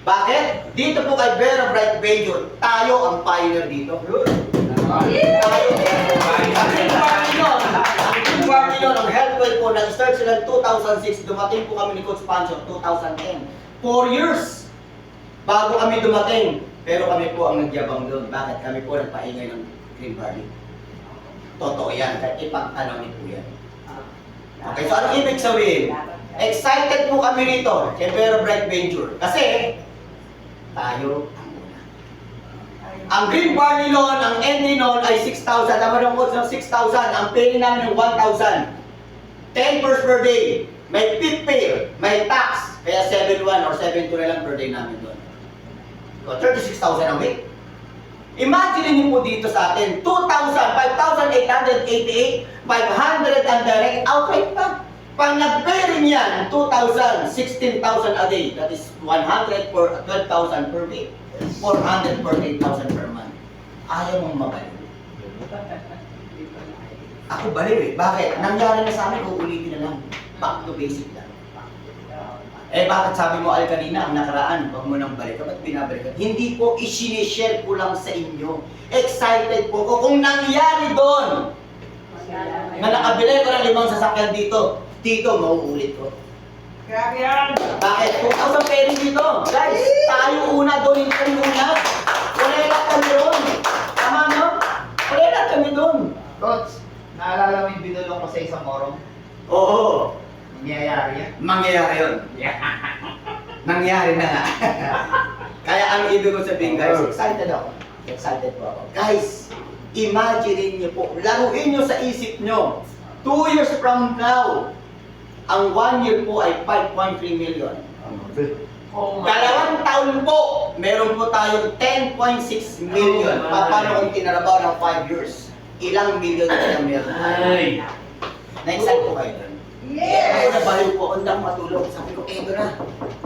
Bakit? Dito po kay Vera Bright Venture, tayo ang pioneer dito. Tayo. Ang Marminon, ang Healthwell po, nag-start sila 2006, dumating po kami ni Coach Pancho 2010. 4 years bago kami dumating. Pero kami po ang nagyabang doon. Bakit? Kami po nagpaingay ng Green Barley. Totoo yan. Kahit ipag-tanongin po yan. Okay, so anong ibig sabihin? Excited po kami rito kay Vera Bright Venture. Kasi, tayo ang una. Ang Green Barley noon, ang entry noon ay 6,000. Tama ng coach ng 6,000. Ang pay namin ng 1,000. 10 pairs per day. May fifth pair, may tax. Kaya 7,1 or 7,2 na lang per day namin doon. So, 36,000 a week. Imagine niyo po dito sa atin, 2,000, 5,888, 500 ang direct outright pa. Pag nag-pairing yan, 2,000, 16,000 a day. That is 100 for 12,000 per week. 400 per 8,000 per month. Ayaw mong mabaliw. Ako baliw eh. Bakit? Nangyari na sa amin, uulitin na lang. Back to basic lang. Eh bakit sabi mo, Al, kanina, ang nakaraan, wag mo nang balikan, ba't binabalikan? Hindi po, isinishare ko lang sa inyo. Excited po ko kung nangyari doon na nakabili ko ng 5 sasakyan dito. Dito, mauulit ko. Grabe yan! Bakit? 2,000 pairing dito. Guys, tayo una doon, hindi kami una. Wala kami doon. Tama, no? Wala kami doon. Coach, naalala mo yung binulong ko sa isang morong? Oo. Nangyayari yan? Mangyayari yun. Nangyari na nga. Kaya ang ibig ko sabihin, guys, excited ako. Excited po ako. Guys, imagine niyo po, laruin niyo sa isip niyo, 2 years from now, ang 1 year po ay 5.3 million. 2 taon po, meron po tayong 10.6 million. Paano kung tinarabaw ng 5 years? Ilang million na meron tayo? Na-excite po kayo doon? Ako nabaliw po, undang matulog. Sabi ko, eto na.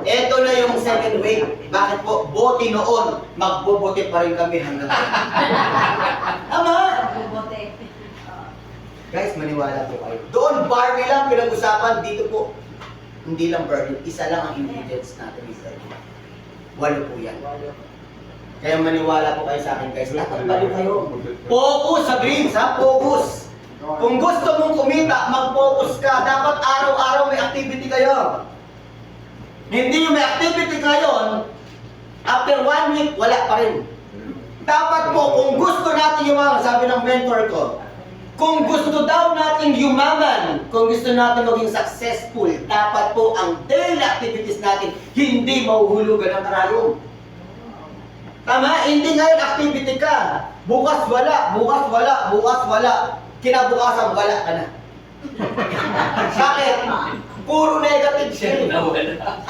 Eto na yung second wave. Bakit po? Bote noon, magbobote pa rin kami hanggang Tama! Guys, maniwala po kayo. Doon, barley lang pinag-usapan. Dito po, hindi lang barley. Isa lang ang ingredients natin. 8 po yan. Kaya maniwala po kayo sa akin, guys. Dapat baliw kayo. Focus sa dreams, ha? Focus. Kung gusto mong kumita, mag-focus ka. Dapat araw-araw may activity kayo. Hindi yung may activity ngayon, after 1 week, wala pa rin. Dapat po, kung gusto natin yumaman, sabi ng mentor ko, kung gusto daw natin yumaman, kung gusto natin maging successful, dapat po ang daily activities natin hindi mahuhulugan ng karayong. Tama? Hindi ngayon activity ka. Bukas wala, bukas wala, bukas wala. Kinabukasan wala ka na. Bakit? Puro negative siya.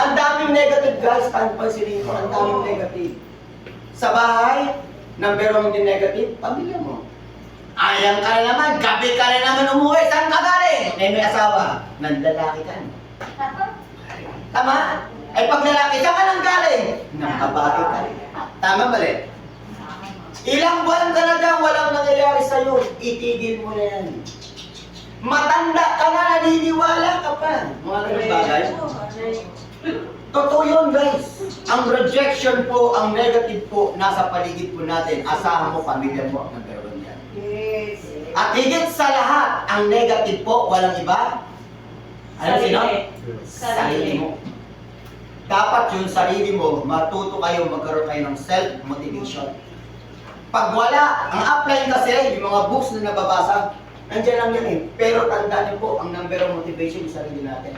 Ang daming negative, guys. Pansinin ko, ang daming negative. Sa bahay, number 1 din negative, pamilya mo. Ayang ka na naman, gabi ka na naman umuwi. Saan ka galing? May asawa. Nandalaki ka. Tama? Ay pag lalaki, saan ka nang galing? Nang babae ka. Tama ba rin? Ilang buwan ka na dyan, walang nangyayari sa'yo. Itigil mo na yan. Matanda ka na, naniniwala ka pa. Mga ganun bagay. Totoo yun, guys. Ang rejection po, ang negative po, nasa paligid po natin. Asahan mo, pamilya mo, ang nagkaroon yan. At higit sa lahat, ang negative po, walang iba. Ano sino? Sarili. mo. Dapat yung sarili mo, matuto kayo, magkaroon kayo ng self-motivation. Pag wala, ang apply kasi, yung mga books na nababasa, nandiyan lang yan eh. Pero tandaan niyo po, ang number of motivation yung sarili natin.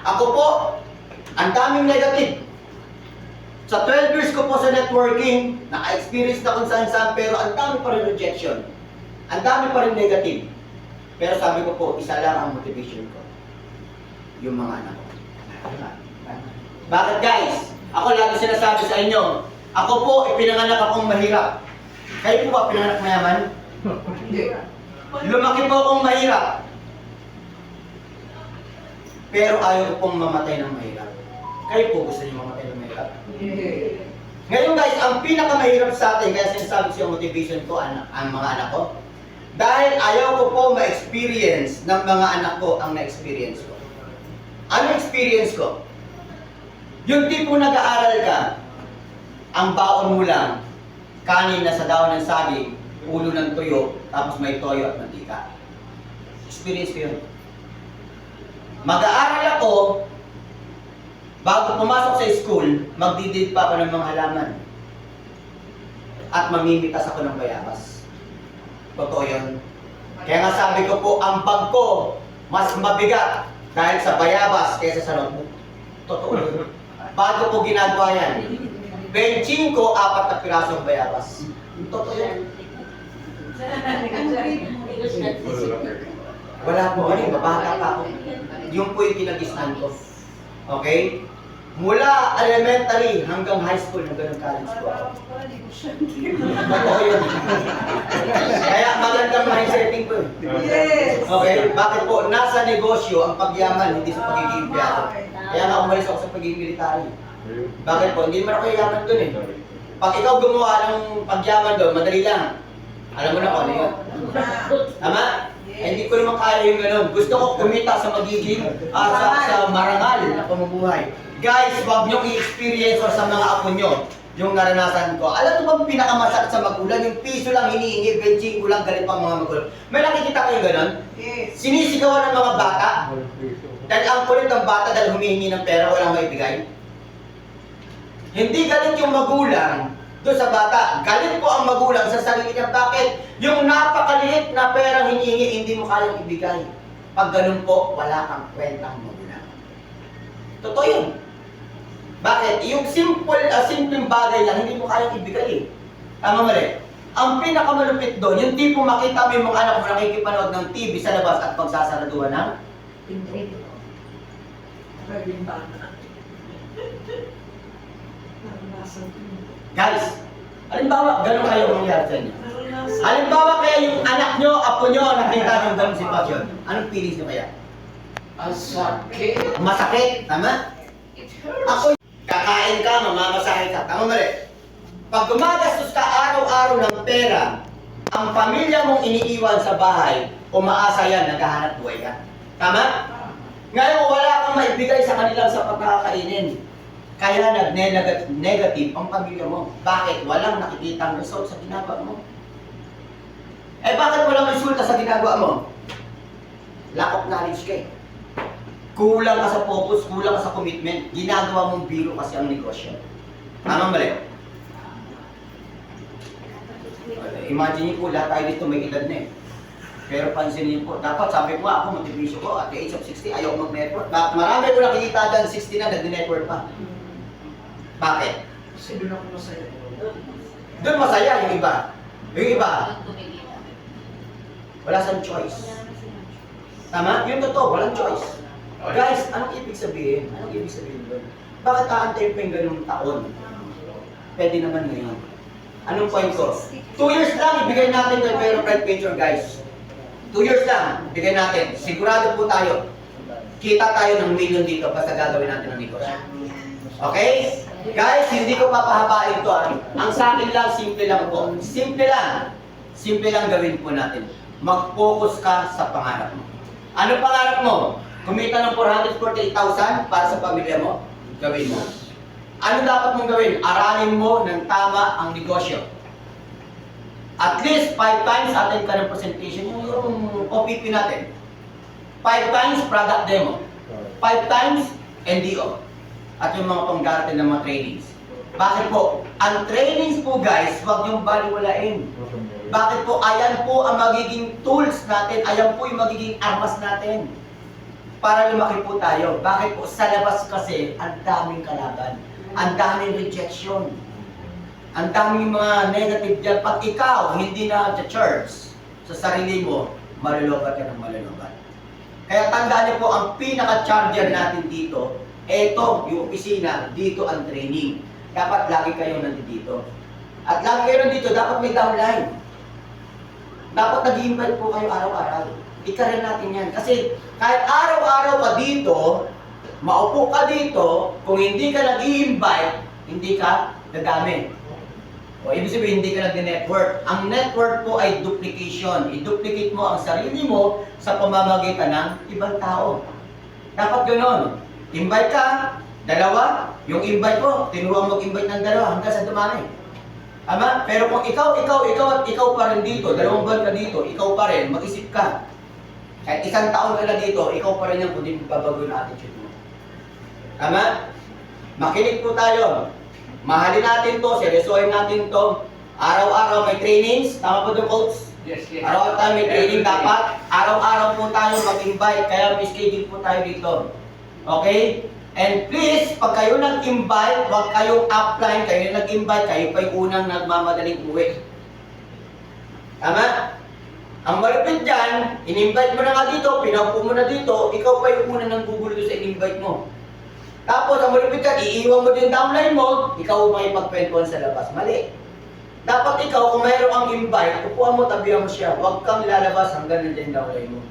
Ako po, ang daming negative. Sa 12 years ko po sa networking, naka-experience na kung saan-saan, pero ang dami pa rin rejection. Ang dami pa rin negative. Pero sabi ko po, isa lang ang motivation ko. Yung mga anak ko. Bakit guys? Ako lagi sinasabi sa inyo, ako po, ipinanganak akong mahirap. Kayo po ba pinanganak mayaman? Hindi. Lumaki po akong mahirap. Pero ayaw ko pong mamatay ng mahirap. Kayo po gusto niyo mamatay ng mahirap? Hindi. Ngayon guys, ang pinakamahirap sa atin, kaya sinasabi ko yung motivation ko, ang mga anak ko, dahil ayaw ko po ma-experience ng mga anak ko ang na-experience ko. Ano experience ko? Yung tipo nag-aaral ka, ang baon mo lang, kanin na sa daon ng saging, ulo ng tuyo, tapos may toyo at mantika. Experience ko yun. Mag-aaral ako, bago pumasok sa school, magdidid pa ako ng mga halaman. At mamimitas ako ng bayabas. Totoo yun. Kaya nga sabi ko po, ang bag ko, mas mabigat dahil sa bayabas kaysa sa notebook. Totoo yun. Bago ko ginagawa yan. Benching ko, 4 na pirasong bayabas. Totoo yan. Wala po, ano yung babata pa ako. Yung po yung kinagisnan ko. Okay? Mula elementary hanggang high school, hanggang college po ako. Totoo yun. Kaya magandang mindsetting ko eh. Yes! Okay? Bakit po? Nasa negosyo ang pagyaman, hindi sa pagiging empleyado. Kaya nga umalis ako sa pagiging military. Bakit po? Hindi naman ako yaman dun eh. Pag ikaw gumawa ng pagyaman doon, madali lang. Alam mo na kung ano yun. Tama? Eh, hindi ko naman kaya yung gano'n. Gusto ko kumita sa magiging, sa marangal na pamumuhay. Guys, wag niyong i-experience or sa mga apo nyo yung naranasan ko. Alam mo bang pinakamasakit sa magulang? Yung piso lang hinihingi, benching ko lang, galit pa mga magulang. May nakikita kayo gano'n? Yes! Sinisigawan ng mga bata. Dahil ang kulit ng bata dahil humihingi ng pera, walang maibigay. Hindi galit yung magulang doon sa bata. Galit po ang magulang sa sarili niya. Bakit? Yung napakaliit na pera hinihingi, hindi mo kayang ibigay. Pag ganun po, wala kang kwentang magulang. Totoo yun. Bakit? Yung simpleng bagay lang, hindi mo kayang ibigay eh. Tama mali. Ang pinakamalupit doon, yung tipo makita mo yung mga anak mo nakikipanood ng TV sa labas at pagsasaraduhan ng guys, halimbawa, ganun kayo mangyari sa inyo. Halimbawa kaya yung anak nyo, apo nyo, nakita ng ganun sitwasyon. Anong feelings nyo kaya? Ang sakit. Masakit, tama? Ako, kakain ka, mamamasahe ka. Tama mali. Pag gumagastos ka araw-araw ng pera, ang pamilya mong iniiwan sa bahay, umaasa yan, naghahanap buhay ka. Tama? Ngayon, wala kang maibigay sa kanilang sapat na kakainin. Kaya nag-negative ang pamilya mo. Bakit? Walang nakikitang result sa ginagawa mo. Eh bakit walang resulta sa ginagawa mo? Lack of knowledge ka eh. Kulang ka sa focus, kulang ka sa commitment. Ginagawa mong biro kasi ang negosyo. Tama mali? Imagine niyo po, lahat tayo dito may edad na eh. Pero pansinin niyo po, dapat sabi ko nga ako, motivation ko, at the age of 60, ayaw mag-network. Marami ko nakikita dyan, 60 na, nag-network pa. Bakit? Kasi doon ako masaya. Doon masaya yung iba. Yung iba, wala siyang choice. Tama? Yung totoo, walang choice. Guys, anong ibig sabihin? Anong ibig sabihin doon? Bakit aantayin pa yung ganung taon? Pwede naman ngayon. Anong point ko? 2 years lang, ibigay natin kay Pero Bright Venture, guys. 2 years lang, ibigay natin. Sigurado po tayo. Kita tayo ng million dito basta gagawin natin ang negosyo. Okay? Guys, hindi ko papahabain to. Ang sa akin lang, simple lang po. Simple lang. Simple lang gawin po natin. Mag-focus ka sa pangarap mo. Ano pangarap mo? Kumita ng 448,000 para sa pamilya mo? Gawin mo. Ano dapat mong gawin? Aralin mo ng tama ang negosyo. At least 5 times attend ka ng presentation yung OPP natin. 5 times product demo. 5 times NDO. At yung mga pang-darating ng mga trainings. Bakit po? Ang trainings po guys, huwag yung baliwalain. Bakit po? Ayan po ang magiging tools natin, ayan po yung magiging armas natin. Para lumaki po tayo. Bakit po? Sa labas kasi, ang daming kalaban. Ang daming rejection. Ang daming mga negative dyan. Pag ikaw, hindi na sa church, sa sarili mo, malulobat ka ng malulobat. Kaya tandaan niyo po, ang pinaka-charger natin dito, eto, yung opisina, dito ang training. Dapat lagi kayong nandito. At lagi kayo nandito, dapat may downline. Dapat nag-invite po kayo araw-araw. Ikarin natin yan. Kasi kahit araw-araw ka dito, maupo ka dito, kung hindi ka nag-i-invite, hindi ka dadami. O ibig sabihin, hindi ka nag-network. Ang network po ay duplication. I-duplicate mo ang sarili mo sa pamamagitan ng ibang tao. Dapat gano'n. Invite ka, dalawa, yung invite mo, tinuruan mag-invite ng dalawa hanggang sa dumami. Tama? Pero kung ikaw at ikaw pa rin dito, dalawang buwan ka dito, ikaw pa rin, mag-isip ka. Kahit 1 taon ka na dito, ikaw pa rin yan kung di babago yung attitude mo. Tama? Makinig po tayo. Mahalin natin to, seryosohin natin to. Araw-araw may trainings, tama ba doon, coach? Yes, yes. Araw-araw tayo may training dapat. Araw-araw po tayo mag-invite, kaya may schedule po tayo dito. Okay? And please, pag kayo nag-invite, huwag kayong upline, kayo yung nag-invite, kayo pa yung unang nagmamadaling uwi. Tama? Ang malapit dyan, in-invite mo na nga dito, pinaupo mo na dito, ikaw pa yung unang nanggugulo sa in-invite mo. Tapos, ang malapit dyan, iiwan mo din downline mo, ikaw may pagkwentuhan sa labas. Mali. Dapat ikaw, kung mayroon kang invite, upuan mo, tabihan mo siya. Huwag kang lalabas hanggang nandiyan downline mo.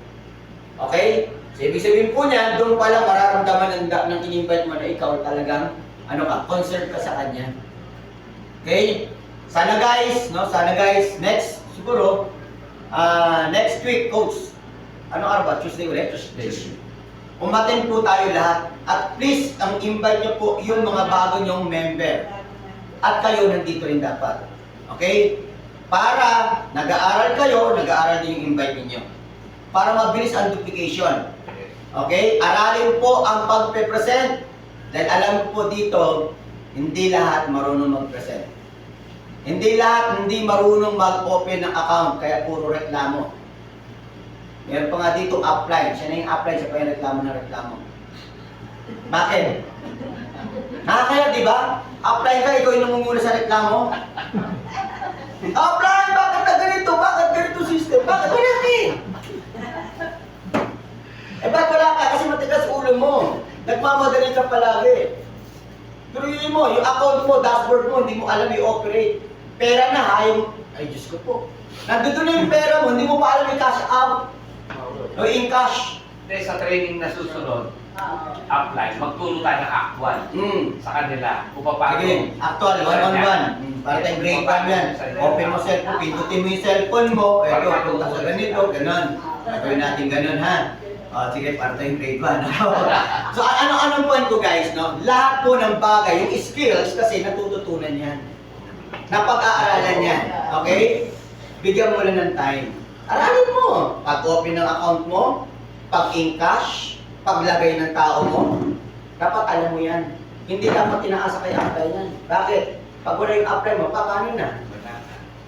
Okay? So, ibig sabihin po niya, doon pa lang mararamdaman ng in-invite mo na ikaw talagang, concerned ka sa kanya. Okay? Sana guys, next, siguro, next week, coach, araw ba? Tuesday ulit? Tuesday. Umaten po tayo lahat. At please, ang invite niyo po yung mga bago niyong member. At kayo nandito rin dapat. Okay? Para nag-aaral kayo, nag-aaral din yung invite ninyo. Para mabilis ang duplication. Okay? Aralin po ang pagpe-present. Dahil alam mo po dito, hindi lahat marunong mag-present. Hindi lahat hindi marunong mag-open ng account, kaya puro reklamo. Meron pa nga dito upline. Siya na yung upline, siya pa yung reklamo ng reklamo. Bakit? Nakakaya, di ba? Upline ka, ikaw yung namumula sa reklamo. Upline, bakit na ganito? Bakit ganito system? Bakit wala ka eh? Ba't wala ka? Kasi matigas ulo mo. Nagmamadali ka palagi. Turuin mo, yung account mo, dashboard mo, hindi mo alam i-operate. Pera na, ay Diyos ko po. Nandito na yung pera mo, hindi mo pa alam i-cash out. O in-cash. Hindi, sa training na susunod, apply, magturo tayo ng actual sa kanila. Kung paano. Sige, actual, one-on-one. Para tayong break time yan. Open mo cellphone, pindutin mo yung cellphone mo. Ito, punta sa ganito, ganon. Gawin natin ganon ha. Sige, para tayong grade 1. So, anong point ko guys, no? Lahat po ng bagay, yung skills, kasi natututunan yan. Napag-aaralan yan. Okay? Bigyan mo lang ng time. Aralin mo. Pag-open ng account mo, pag-in-cash, paglagay ng tao mo, dapat alam mo yan. Hindi dapat tinaasa kay apply yan. Bakit? Pag wala yung apply mo, paano na?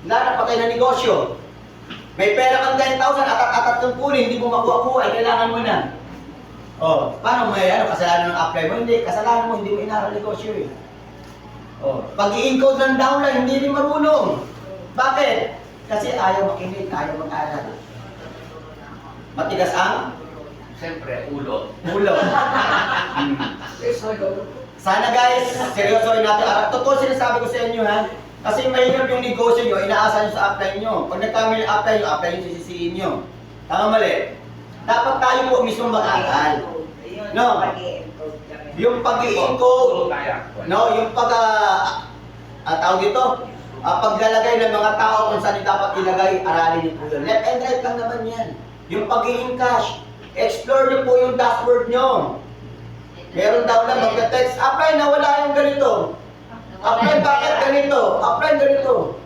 Wala na, patay na negosyo. May pera kang 10,000, atat-atat kang kunin, hindi mo makuha-kuha, ay kailangan mo na. Paano may kasalanan ng apply mo? Hindi, kasalanan mo, hindi mo inaral negosyo eh. Pag i-encode ng downline, hindi rin marunong. Bakit? Kasi ayaw makinig, ayaw mag-aral. Matigas ang? Siyempre, ulo. Ulo. Sana guys, seryosohin natin. Totoo sinasabi ko sa inyo ha. Kasi mahirap yung negosyo nyo, inaasa nyo sa apply nyo. Pag nagkamali yung apply nyo, sisisihin nyo. Tama mali? Dapat tayo po mismo mag-aral. No? Yung pag-i-encode, no? Yung tawag dito, paglalagay ng mga tao kung saan dapat ilagay, aralin niyo po yun. Left and right lang naman yan. Yung pag-i-encash, explore niyo po yung dashboard niyo. Meron daw lang magka-text, apply na wala yung ganito. Apply bakit ganito? Apply ganito.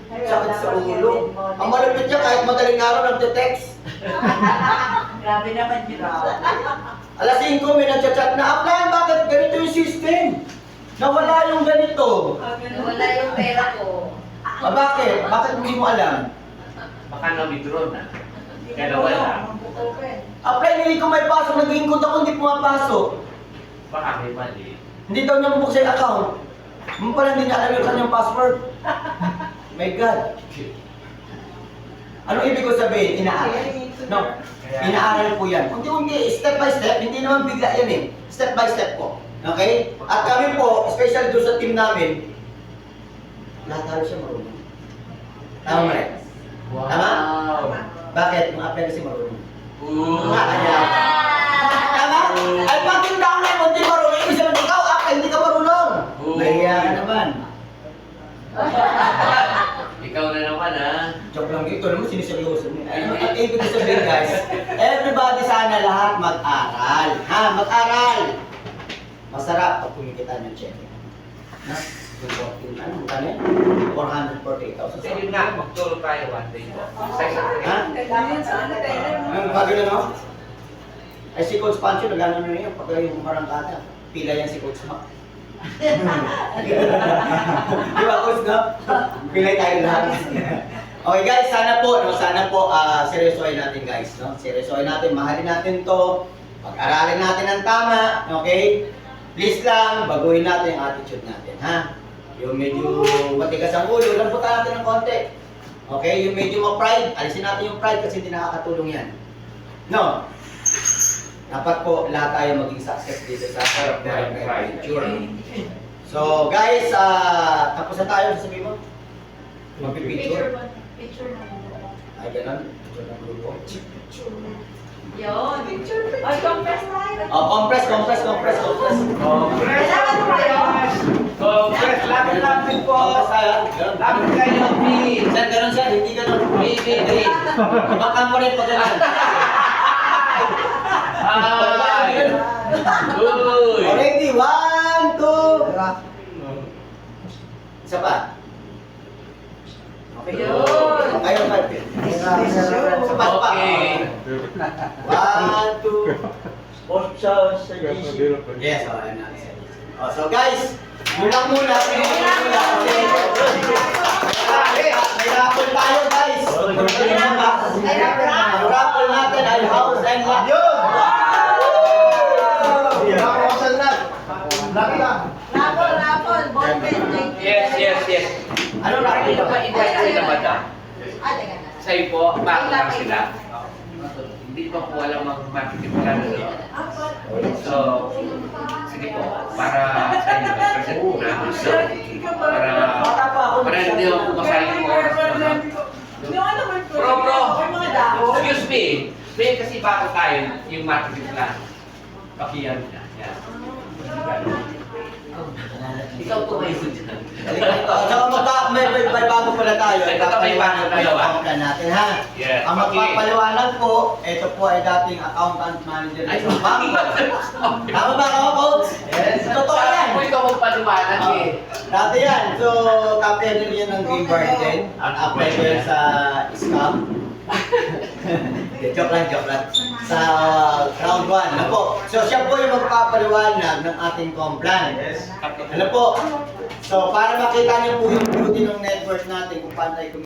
Sakit sa ulo. Ang malapit niya kahit madaling araw nagte-text. Grabe naman yun. Alas 5 may nagchat-chat na, apply, bakit ganito yung system? Nawala yung ganito. Wala yung pera ko. Ah, bakit? Bakit hindi mo alam? Baka na-withdraw na. Kaya nawala. Apply, hindi ko may pasok, nag-incode ako, hindi pumapasok. Baka may mali. Hindi daw niya mabuksan yung account. Mo pala hindi niya alam yung kanyang password. My God. Anong ibig ko sabihin? Inaaral. No. Inaaral po yan. Unti-unti, step by step, hindi naman bigla yan eh. Step by step po. Okay? At kami po, especially doon sa team namin, lahat halos siya marunong. Tama mo rin? Wow. Tama? Bakit? Mga apply kasi marunong. Ooh. Nga kaya. Tama? Ay, pag yung downline mo, hindi marunong, ibig sabihin, ikaw, apply, hindi ka marunong. Nahiya ka naman. Ikaw na naman ha. Joke lang ito, naman siniseryoso mo. Ano ang ibig sabihin guys? Everybody sana lahat mag-aral. Ha? Mag-aral! Masarap pag kumikita ng check. Na? Ano? Magkano yan? 448,000. Sige nga, magturo tayo one day po. Sa isang Ha? Ang bagay na no? Ay si Coach Pancho, nagano na yun. Pag yung marangkada, pila yan si Coach Mac. Di ba, Coach, no? Pilay tayo lahat. Okay guys, sana po, seryosohin natin guys, no? Seryosohin natin, mahalin natin to, pag-aralin natin ng tama, okay? Please lang, baguhin natin yung attitude natin, ha? Yung medyo matigas ang ulo, lambutan natin ng konti. Okay? Yung medyo ma-pride, alisin natin yung pride kasi hindi nakakatulong yan. No? Dapat po lahat tayo maging success dito sa future. So guys, tapos na tayo, sasabihin mo? Magpipicture? Picture na. Ay, ganun. Picture ng grupo. Yun. Ay, compress tayo. Oh, compress. Compress! Compress! Lapit po! Compress tayo. Ganun. Lapit kayo, please! Sir, ganun sir, hindi ganun. Hindi. Baka mo rin pag ganun. Hi! Uy! Already, 1, 2. Isa pa. Okay. Yun. Kayo, Marvin. Sa pa. Okay. 1, 2. Yes, ayun na. Oh, so guys, yun lang muna. May raffle tayo guys. Ang raffle natin ay house and lot. Rapol, ballpen. Yes. Ano Hindi raffle? ba invite ko na ba ito? Teka na. Sa'yo po, bakit lang sila? Hindi pa po alam mag-marketing plan na. So, sige po, para sa inyo, present po namin. So, para hindi ako pumasayang oras na. Excuse me. May kasi bago tayo yung marketing plan. Pakiyan niya. Yan. Ikaw po may dyan. So, may bago pala tayo. Ito pa may bago tayo, Ang natin ha. Yes. Ang magpapaliwanag po, ito po ay dating accountant manager Ay, ng bank. Tama ba ako, coach? Yes. Totoo yan. Saan po ikaw magpaliwanag eh? Dati yan. So, captain yan ng Green Garden. At apply ko yan sa scam. Joke lang. Sa round 1. Ano po? So, siya po yung magpapaliwanag ng ating complan. Ano po? So, para makita niyo po yung beauty ng network natin kung paano tayo